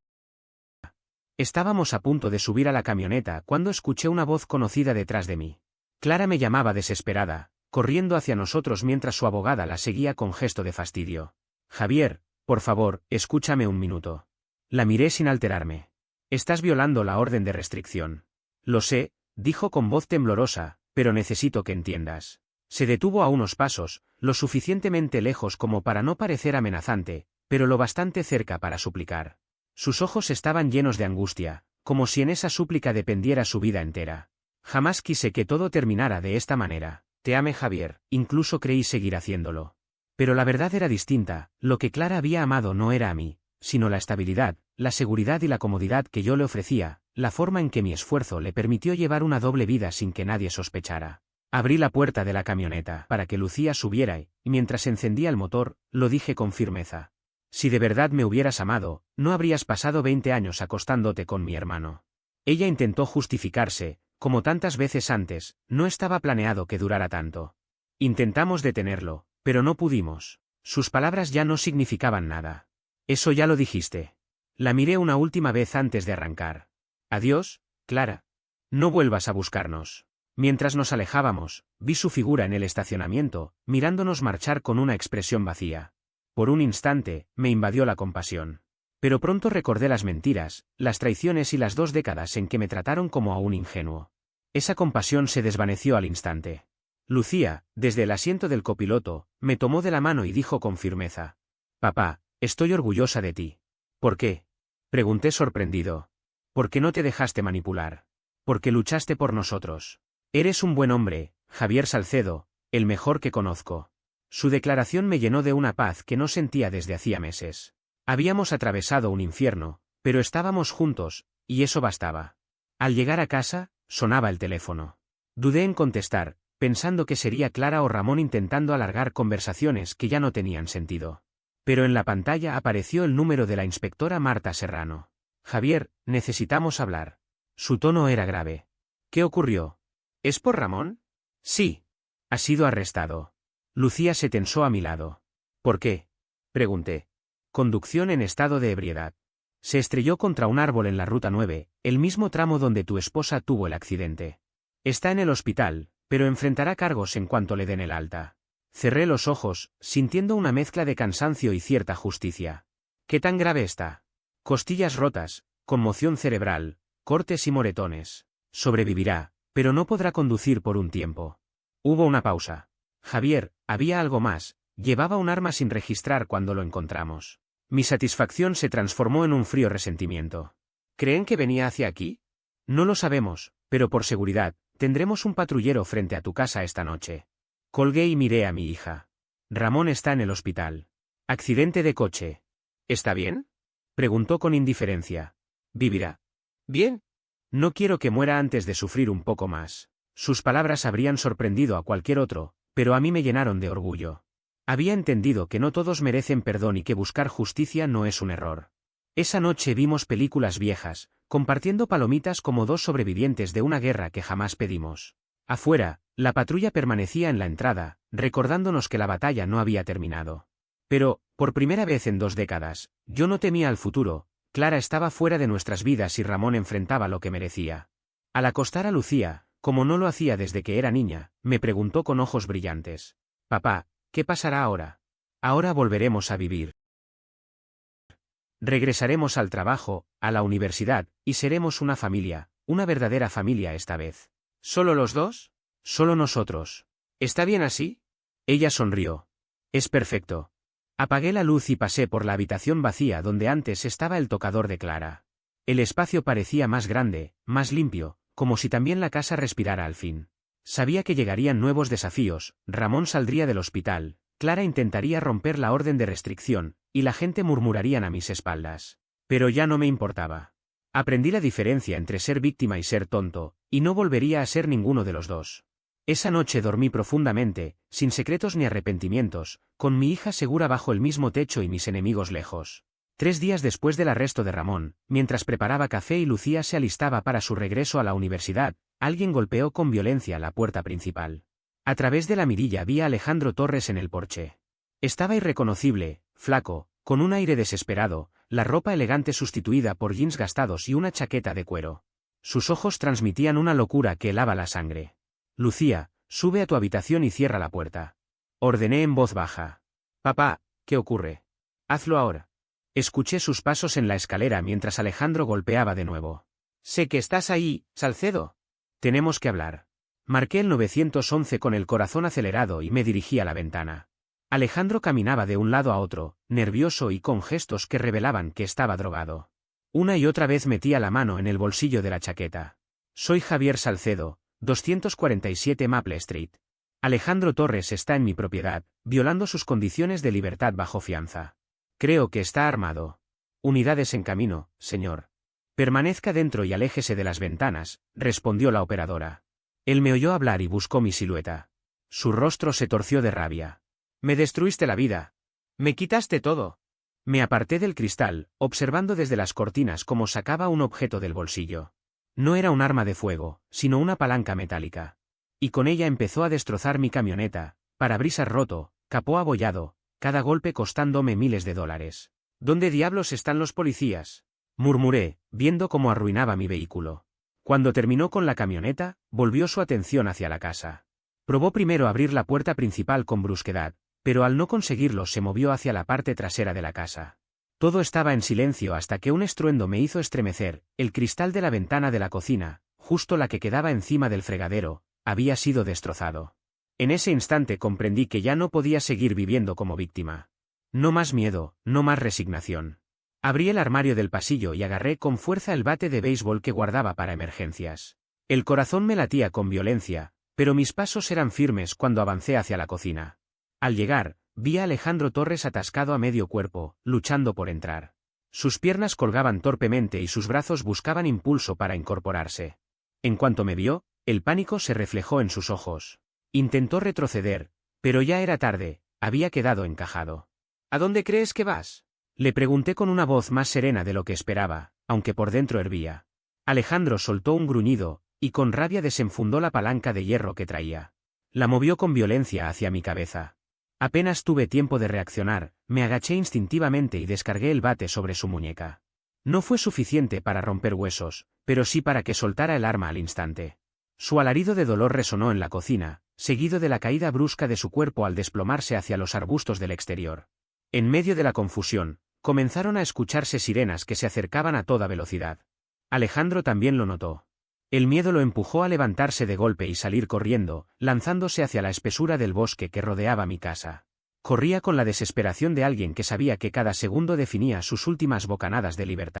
Estábamos a punto de subir a la camioneta cuando escuché una voz conocida detrás de mí. Clara me llamaba desesperada, corriendo hacia nosotros mientras su abogada la seguía con gesto de fastidio. Javier, por favor, escúchame un minuto. La miré sin alterarme. Estás violando la orden de restricción. Lo sé, dijo con voz temblorosa, pero necesito que entiendas. Se detuvo a unos pasos, lo suficientemente lejos como para no parecer amenazante, pero lo bastante cerca para suplicar. Sus ojos estaban llenos de angustia, como si en esa súplica dependiera su vida entera. Jamás quise que todo terminara de esta manera. Te amé, Javier, incluso creí seguir haciéndolo. Pero la verdad era distinta, lo que Clara había amado no era a mí, sino la estabilidad, la seguridad y la comodidad que yo le ofrecía, la forma en que mi esfuerzo le permitió llevar una doble vida sin que nadie sospechara. Abrí la puerta de la camioneta para que Lucía subiera y, mientras encendía el motor, lo dije con firmeza. Si de verdad me hubieras amado, no habrías pasado 20 años acostándote con mi hermano. Ella intentó justificarse, como tantas veces antes, no estaba planeado que durara tanto. Intentamos detenerlo, pero no pudimos. Sus palabras ya no significaban nada. Eso ya lo dijiste. La miré una última vez antes de arrancar. Adiós, Clara. No vuelvas a buscarnos. Mientras nos alejábamos, vi su figura en el estacionamiento, mirándonos marchar con una expresión vacía. Por un instante, me invadió la compasión. Pero pronto recordé las mentiras, las traiciones y las 2 décadas en que me trataron como a un ingenuo. Esa compasión se desvaneció al instante. Lucía, desde el asiento del copiloto, me tomó de la mano y dijo con firmeza: «Papá, estoy orgullosa de ti». «¿Por qué?», pregunté sorprendido. «Porque no te dejaste manipular. Porque luchaste por nosotros. Eres un buen hombre, Javier Salcedo, el mejor que conozco». Su declaración me llenó de una paz que no sentía desde hacía meses. Habíamos atravesado un infierno, pero estábamos juntos, y eso bastaba. Al llegar a casa, sonaba el teléfono. Dudé en contestar, pensando que sería Clara o Ramón intentando alargar conversaciones que ya no tenían sentido. Pero en la pantalla apareció el número de la inspectora Marta Serrano. «Javier, necesitamos hablar». Su tono era grave. «¿Qué ocurrió? ¿Es por Ramón?» «Sí. Ha sido arrestado». Lucía se tensó a mi lado. «¿Por qué?», pregunté. «Conducción en estado de ebriedad. Se estrelló contra un árbol en la Ruta 9, el mismo tramo donde tu esposa tuvo el accidente. Está en el hospital, pero enfrentará cargos en cuanto le den el alta». Cerré los ojos, sintiendo una mezcla de cansancio y cierta justicia. «¿Qué tan grave está?» «Costillas rotas, conmoción cerebral, cortes y moretones. Sobrevivirá, pero no podrá conducir por un tiempo». Hubo una pausa. «Javier, había algo más. Llevaba un arma sin registrar cuando lo encontramos». Mi satisfacción se transformó en un frío resentimiento. «¿Creen que venía hacia aquí?» «No lo sabemos, pero por seguridad, tendremos un patrullero frente a tu casa esta noche». Colgué y miré a mi hija. «Ramón está en el hospital. Accidente de coche». «¿Está bien?», preguntó con indiferencia. «¿Vivirá?» «Bien. No quiero que muera antes de sufrir un poco más». Sus palabras habrían sorprendido a cualquier otro, pero a mí me llenaron de orgullo. Había entendido que no todos merecen perdón y que buscar justicia no es un error. Esa noche vimos películas viejas, compartiendo palomitas como 2 sobrevivientes de una guerra que jamás pedimos. Afuera, la patrulla permanecía en la entrada, recordándonos que la batalla no había terminado. Pero, por primera vez en 2 décadas, yo no temía al futuro. Clara estaba fuera de nuestras vidas y Ramón enfrentaba lo que merecía. Al acostar a Lucía, como no lo hacía desde que era niña, me preguntó con ojos brillantes: «Papá, ¿qué pasará ahora? Ahora volveremos a vivir. Regresaremos al trabajo, a la universidad, y seremos una familia, una verdadera familia esta vez». «¿Solo los 2? «Solo nosotros». «¿Está bien así?» Ella sonrió. «Es perfecto». Apagué la luz y pasé por la habitación vacía donde antes estaba el tocador de Clara. El espacio parecía más grande, más limpio, como si también la casa respirara al fin. Sabía que llegarían nuevos desafíos. Ramón saldría del hospital, Clara intentaría romper la orden de restricción, y la gente murmurarían a mis espaldas. Pero ya no me importaba. Aprendí la diferencia entre ser víctima y ser tonto, y no volvería a ser ninguno de los dos. Esa noche dormí profundamente, sin secretos ni arrepentimientos, con mi hija segura bajo el mismo techo y mis enemigos lejos. 3 días después del arresto de Ramón, mientras preparaba café y Lucía se alistaba para su regreso a la universidad, alguien golpeó con violencia la puerta principal. A través de la mirilla vi a Alejandro Torres en el porche. Estaba irreconocible, flaco, con un aire desesperado, la ropa elegante sustituida por jeans gastados y una chaqueta de cuero. Sus ojos transmitían una locura que helaba la sangre. «Lucía, sube a tu habitación y cierra la puerta», ordené en voz baja. «Papá, ¿qué ocurre? Hazlo ahora». Escuché sus pasos en la escalera mientras Alejandro golpeaba de nuevo. «Sé que estás ahí, Salcedo. Tenemos que hablar». Marqué el 911 con el corazón acelerado y me dirigí a la ventana. Alejandro caminaba de un lado a otro, nervioso y con gestos que revelaban que estaba drogado. Una y otra vez metía la mano en el bolsillo de la chaqueta. «Soy Javier Salcedo, 247 Maple Street. Alejandro Torres está en mi propiedad, violando sus condiciones de libertad bajo fianza. Creo que está armado». Unidades en camino, señor. Permanezca dentro y aléjese de las ventanas, respondió la operadora. Él me oyó hablar y buscó mi silueta. Su rostro se torció de rabia. Me destruiste la vida. Me quitaste todo. Me aparté del cristal, observando desde las cortinas cómo sacaba un objeto del bolsillo. No era un arma de fuego, sino una palanca metálica. Y con ella empezó a destrozar mi camioneta, parabrisas roto, capó abollado, cada golpe costándome miles de dólares. ¿Dónde diablos están los policías?, murmuré, viendo cómo arruinaba mi vehículo. Cuando terminó con la camioneta, volvió su atención hacia la casa. Probó primero abrir la puerta principal con brusquedad, pero al no conseguirlo se movió hacia la parte trasera de la casa. Todo estaba en silencio hasta que un estruendo me hizo estremecer. El cristal de la ventana de la cocina, justo la que quedaba encima del fregadero, había sido destrozado. En ese instante comprendí que ya no podía seguir viviendo como víctima. No más miedo, no más resignación. Abrí el armario del pasillo y agarré con fuerza el bate de béisbol que guardaba para emergencias. El corazón me latía con violencia, pero mis pasos eran firmes cuando avancé hacia la cocina. Al llegar, vi a Alejandro Torres atascado a medio cuerpo, luchando por entrar. Sus piernas colgaban torpemente y sus brazos buscaban impulso para incorporarse. En cuanto me vio, el pánico se reflejó en sus ojos. Intentó retroceder, pero ya era tarde, había quedado encajado. ¿A dónde crees que vas?, le pregunté con una voz más serena de lo que esperaba, aunque por dentro hervía. Alejandro soltó un gruñido, y con rabia desenfundó la palanca de hierro que traía. La movió con violencia hacia mi cabeza. Apenas tuve tiempo de reaccionar, me agaché instintivamente y descargué el bate sobre su muñeca. No fue suficiente para romper huesos, pero sí para que soltara el arma al instante. Su alarido de dolor resonó en la cocina, seguido de la caída brusca de su cuerpo al desplomarse hacia los arbustos del exterior. En medio de la confusión, comenzaron a escucharse sirenas que se acercaban a toda velocidad. Alejandro también lo notó. El miedo lo empujó a levantarse de golpe y salir corriendo, lanzándose hacia la espesura del bosque que rodeaba mi casa. Corría con la desesperación de alguien que sabía que cada segundo definía sus últimas bocanadas de libertad.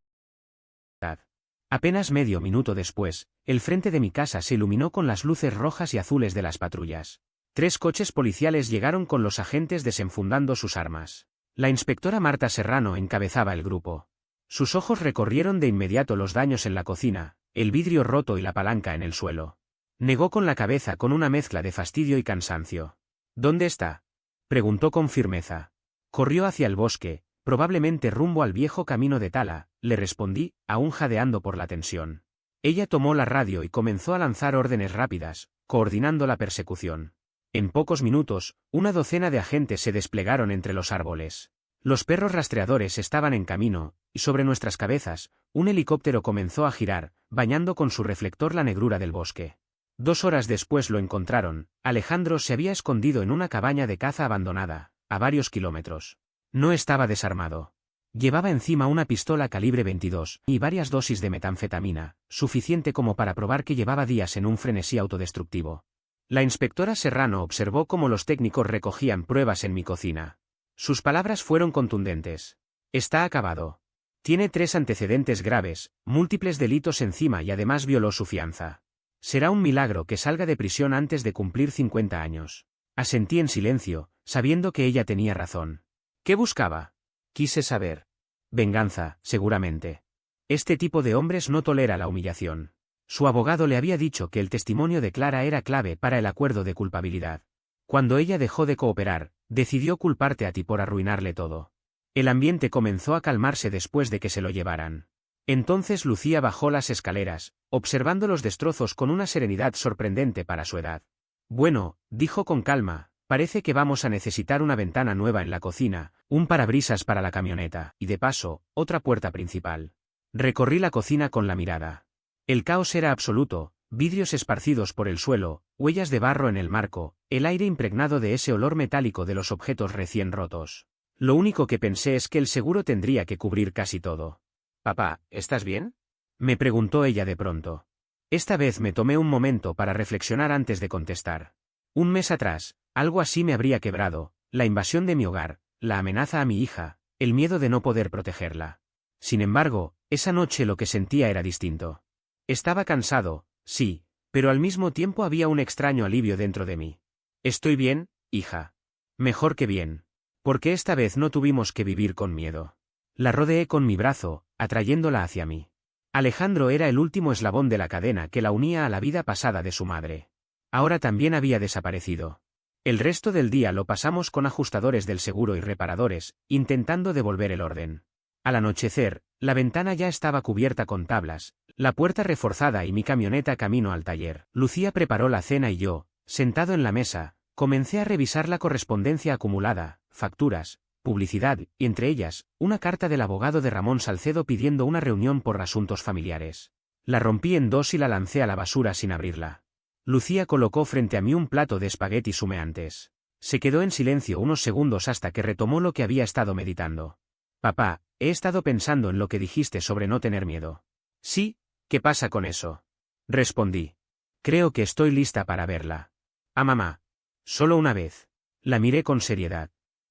Apenas medio minuto después, el frente de mi casa se iluminó con las luces rojas y azules de las patrullas. 3 coches policiales llegaron con los agentes desenfundando sus armas. La inspectora Marta Serrano encabezaba el grupo. Sus ojos recorrieron de inmediato los daños en la cocina, el vidrio roto y la palanca en el suelo. Negó con la cabeza con una mezcla de fastidio y cansancio. ¿Dónde está?, preguntó con firmeza. Corrió hacia el bosque, probablemente rumbo al viejo camino de Tala, le respondí, aún jadeando por la tensión. Ella tomó la radio y comenzó a lanzar órdenes rápidas, coordinando la persecución. En pocos minutos, una docena de agentes se desplegaron entre los árboles. Los perros rastreadores estaban en camino, y sobre nuestras cabezas, un helicóptero comenzó a girar, bañando con su reflector la negrura del bosque. 2 horas después lo encontraron. Alejandro se había escondido en una cabaña de caza abandonada, a varios kilómetros. No estaba desarmado. Llevaba encima una pistola calibre 22 y varias dosis de metanfetamina, suficiente como para probar que llevaba días en un frenesí autodestructivo. La inspectora Serrano observó cómo los técnicos recogían pruebas en mi cocina. Sus palabras fueron contundentes. Está acabado. Tiene 3 antecedentes graves, múltiples delitos encima y además violó su fianza. Será un milagro que salga de prisión antes de cumplir 50 años. Asentí en silencio, sabiendo que ella tenía razón. ¿Qué buscaba? Quise saber. Venganza, seguramente. Este tipo de hombres no tolera la humillación. Su abogado le había dicho que el testimonio de Clara era clave para el acuerdo de culpabilidad. Cuando ella dejó de cooperar, decidió culparte a ti por arruinarle todo. El ambiente comenzó a calmarse después de que se lo llevaran. Entonces Lucía bajó las escaleras, observando los destrozos con una serenidad sorprendente para su edad. Bueno, dijo con calma, parece que vamos a necesitar una ventana nueva en la cocina, un parabrisas para la camioneta, y de paso, otra puerta principal. Recorrí la cocina con la mirada. El caos era absoluto, vidrios esparcidos por el suelo, huellas de barro en el marco, el aire impregnado de ese olor metálico de los objetos recién rotos. Lo único que pensé es que el seguro tendría que cubrir casi todo. «Papá, ¿estás bien?», me preguntó ella de pronto. Esta vez me tomé un momento para reflexionar antes de contestar. Un mes atrás, algo así me habría quebrado, la invasión de mi hogar, la amenaza a mi hija, el miedo de no poder protegerla. Sin embargo, esa noche lo que sentía era distinto. Estaba cansado, sí, pero al mismo tiempo había un extraño alivio dentro de mí. Estoy bien, hija. Mejor que bien. Porque esta vez no tuvimos que vivir con miedo. La rodeé con mi brazo, atrayéndola hacia mí. Alejandro era el último eslabón de la cadena que la unía a la vida pasada de su madre. Ahora también había desaparecido. El resto del día lo pasamos con ajustadores del seguro y reparadores, intentando devolver el orden. Al anochecer, la ventana ya estaba cubierta con tablas, la puerta reforzada y mi camioneta camino al taller. Lucía preparó la cena y yo, sentado en la mesa, comencé a revisar la correspondencia acumulada, facturas, publicidad, y entre ellas, una carta del abogado de Ramón Salcedo pidiendo una reunión por asuntos familiares. La rompí en dos y la lancé a la basura sin abrirla. Lucía colocó frente a mí un plato de espaguetis humeantes. Se quedó en silencio unos segundos hasta que retomó lo que había estado meditando. Papá, he estado pensando en lo que dijiste sobre no tener miedo. Sí, ¿qué pasa con eso? Respondí. Creo que estoy lista para verla. A mamá. Solo una vez. La miré con seriedad.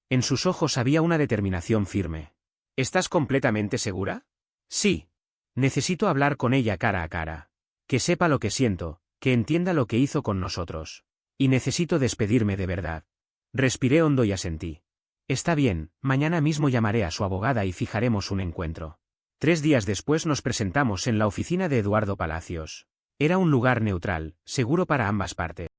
En sus ojos había una determinación firme. ¿Estás completamente segura? Sí. Necesito hablar con ella cara a cara. Que sepa lo que siento, que entienda lo que hizo con nosotros. Y necesito despedirme de verdad. Respiré hondo y asentí. Está bien, mañana mismo llamaré a su abogada y fijaremos un encuentro. 3 días después nos presentamos en la oficina de Eduardo Palacios. Era un lugar neutral, seguro para ambas partes.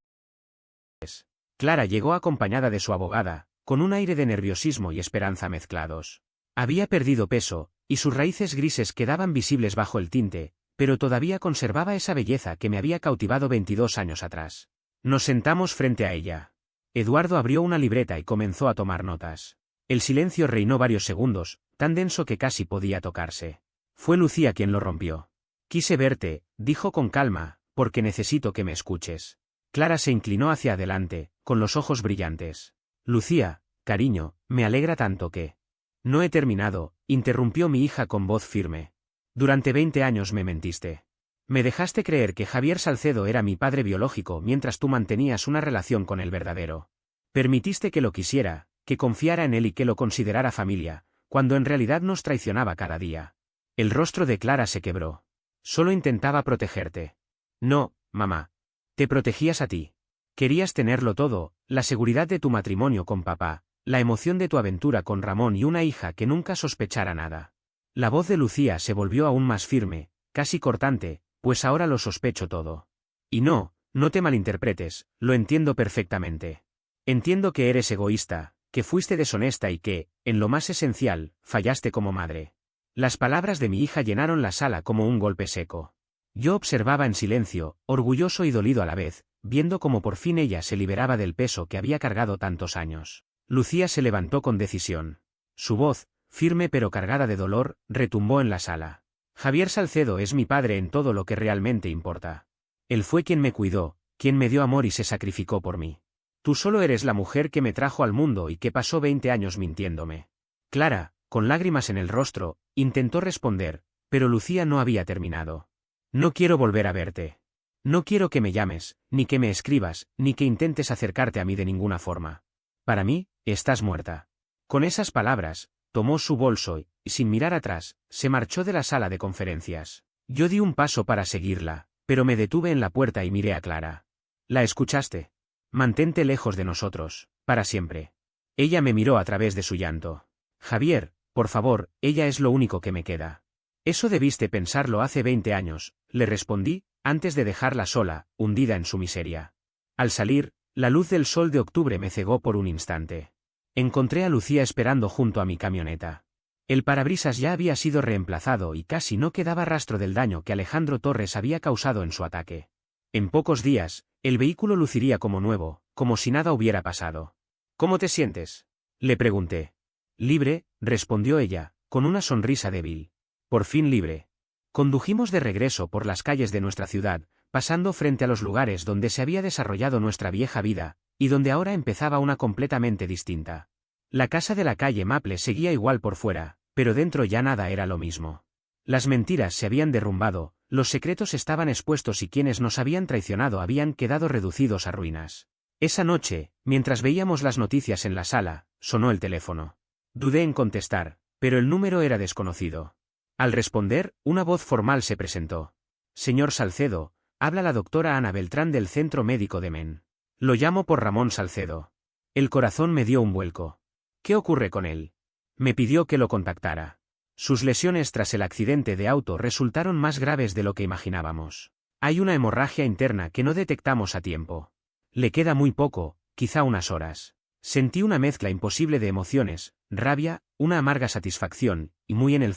Clara llegó acompañada de su abogada, con un aire de nerviosismo y esperanza mezclados. Había perdido peso, y sus raíces grises quedaban visibles bajo el tinte, pero todavía conservaba esa belleza que me había cautivado 22 años atrás. Nos sentamos frente a ella. Eduardo abrió una libreta y comenzó a tomar notas. El silencio reinó varios segundos, tan denso que casi podía tocarse. Fue Lucía quien lo rompió. Quise verte, dijo con calma, porque necesito que me escuches. Clara se inclinó hacia adelante, con los ojos brillantes. Lucía, cariño, me alegra tanto que... No he terminado, interrumpió mi hija con voz firme. Durante 20 años me mentiste. Me dejaste creer que Javier Salcedo era mi padre biológico mientras tú mantenías una relación con el verdadero. Permitiste que lo quisiera, que confiara en él y que lo considerara familia, cuando en realidad nos traicionaba cada día. El rostro de Clara se quebró. Solo intentaba protegerte. No, mamá. Te protegías a ti. Querías tenerlo todo, la seguridad de tu matrimonio con papá, la emoción de tu aventura con Ramón y una hija que nunca sospechara nada. La voz de Lucía se volvió aún más firme, casi cortante, pues ahora lo sospecho todo. Y no, no te malinterpretes, lo entiendo perfectamente. Entiendo que eres egoísta, que fuiste deshonesta y que, en lo más esencial, fallaste como madre. Las palabras de mi hija llenaron la sala como un golpe seco. Yo observaba en silencio, orgulloso y dolido a la vez, viendo cómo por fin ella se liberaba del peso que había cargado tantos años. Lucía se levantó con decisión. Su voz, firme pero cargada de dolor, retumbó en la sala. Javier Salcedo es mi padre en todo lo que realmente importa. Él fue quien me cuidó, quien me dio amor y se sacrificó por mí. Tú solo eres la mujer que me trajo al mundo y que pasó 20 años mintiéndome. Clara, con lágrimas en el rostro, intentó responder, pero Lucía no había terminado. No quiero volver a verte. No quiero que me llames, ni que me escribas, ni que intentes acercarte a mí de ninguna forma. Para mí, estás muerta. Con esas palabras, tomó su bolso y, sin mirar atrás, se marchó de la sala de conferencias. Yo di un paso para seguirla, pero me detuve en la puerta y miré a Clara. ¿La escuchaste? Mantente lejos de nosotros, para siempre. Ella me miró a través de su llanto. Javier, por favor, ella es lo único que me queda. Eso debiste pensarlo hace 20 años, le respondí, antes de dejarla sola, hundida en su miseria. Al salir, la luz del sol de octubre me cegó por un instante. Encontré a Lucía esperando junto a mi camioneta. El parabrisas ya había sido reemplazado y casi no quedaba rastro del daño que Alejandro Torres había causado en su ataque. En pocos días, el vehículo luciría como nuevo, como si nada hubiera pasado. ¿Cómo te sientes?, le pregunté. Libre, respondió ella, con una sonrisa débil. Por fin libre. Condujimos de regreso por las calles de nuestra ciudad, pasando frente a los lugares donde se había desarrollado nuestra vieja vida, y donde ahora empezaba una completamente distinta. La casa de la calle Maple seguía igual por fuera, pero dentro ya nada era lo mismo. Las mentiras se habían derrumbado, los secretos estaban expuestos y quienes nos habían traicionado habían quedado reducidos a ruinas. Esa noche, mientras veíamos las noticias en la sala, sonó el teléfono. Dudé en contestar, pero el número era desconocido. Al responder, una voz formal se presentó. Señor Salcedo, habla la doctora Ana Beltrán del Centro Médico de Men. Lo llamo por Ramón Salcedo. El corazón me dio un vuelco. ¿Qué ocurre con él? Me pidió que lo contactara. Sus lesiones tras el accidente de auto resultaron más graves de lo que imaginábamos. Hay una hemorragia interna que no detectamos a tiempo. Le queda muy poco, quizá unas horas. Sentí una mezcla imposible de emociones, rabia, una amarga satisfacción, y muy en el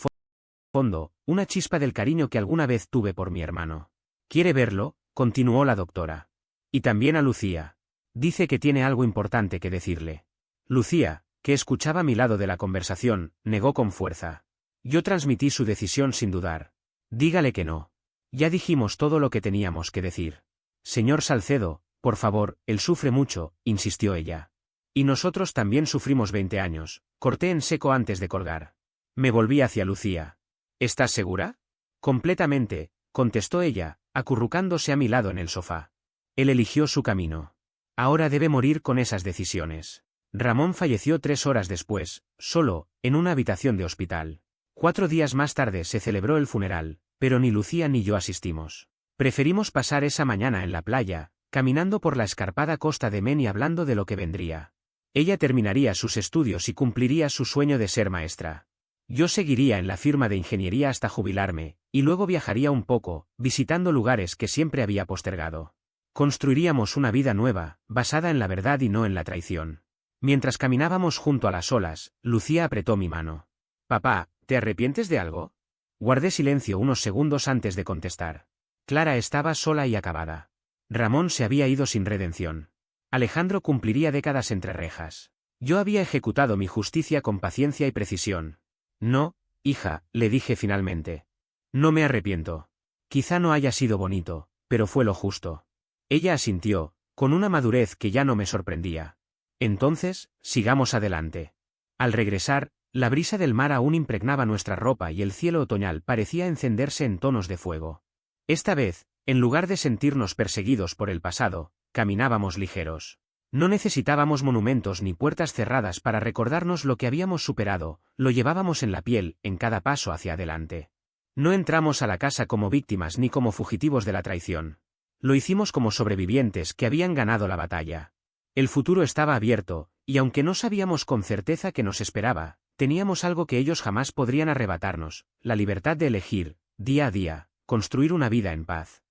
fondo, una chispa del cariño que alguna vez tuve por mi hermano. ¿Quiere verlo?, continuó la doctora. Y también a Lucía. Dice que tiene algo importante que decirle. Lucía, que escuchaba a mi lado de la conversación, negó con fuerza. Yo transmití su decisión sin dudar. Dígale que no. Ya dijimos todo lo que teníamos que decir. Señor Salcedo, por favor, él sufre mucho, insistió ella. Y nosotros también sufrimos 20 años, corté en seco antes de colgar. Me volví hacia Lucía. ¿Estás segura? Completamente, contestó ella, acurrucándose a mi lado en el sofá. Él eligió su camino. Ahora debe morir con esas decisiones. Ramón falleció 3 horas después, solo, en una habitación de hospital. 4 días más tarde se celebró el funeral, pero ni Lucía ni yo asistimos. Preferimos pasar esa mañana en la playa, caminando por la escarpada costa de Men y hablando de lo que vendría. Ella terminaría sus estudios y cumpliría su sueño de ser maestra. Yo seguiría en la firma de ingeniería hasta jubilarme, y luego viajaría un poco, visitando lugares que siempre había postergado. Construiríamos una vida nueva, basada en la verdad y no en la traición. Mientras caminábamos junto a las olas, Lucía apretó mi mano. «Papá, ¿te arrepientes de algo?» Guardé silencio unos segundos antes de contestar. Clara estaba sola y acabada. Ramón se había ido sin redención. Alejandro cumpliría décadas entre rejas. Yo había ejecutado mi justicia con paciencia y precisión. No, hija, le dije finalmente. No me arrepiento. Quizá no haya sido bonito, pero fue lo justo. Ella asintió, con una madurez que ya no me sorprendía. Entonces, sigamos adelante. Al regresar, la brisa del mar aún impregnaba nuestra ropa y el cielo otoñal parecía encenderse en tonos de fuego. Esta vez, en lugar de sentirnos perseguidos por el pasado, caminábamos ligeros. No necesitábamos monumentos ni puertas cerradas para recordarnos lo que habíamos superado, lo llevábamos en la piel, en cada paso hacia adelante. No entramos a la casa como víctimas ni como fugitivos de la traición. Lo hicimos como sobrevivientes que habían ganado la batalla. El futuro estaba abierto, y aunque no sabíamos con certeza qué nos esperaba, teníamos algo que ellos jamás podrían arrebatarnos, la libertad de elegir, día a día, construir una vida en paz.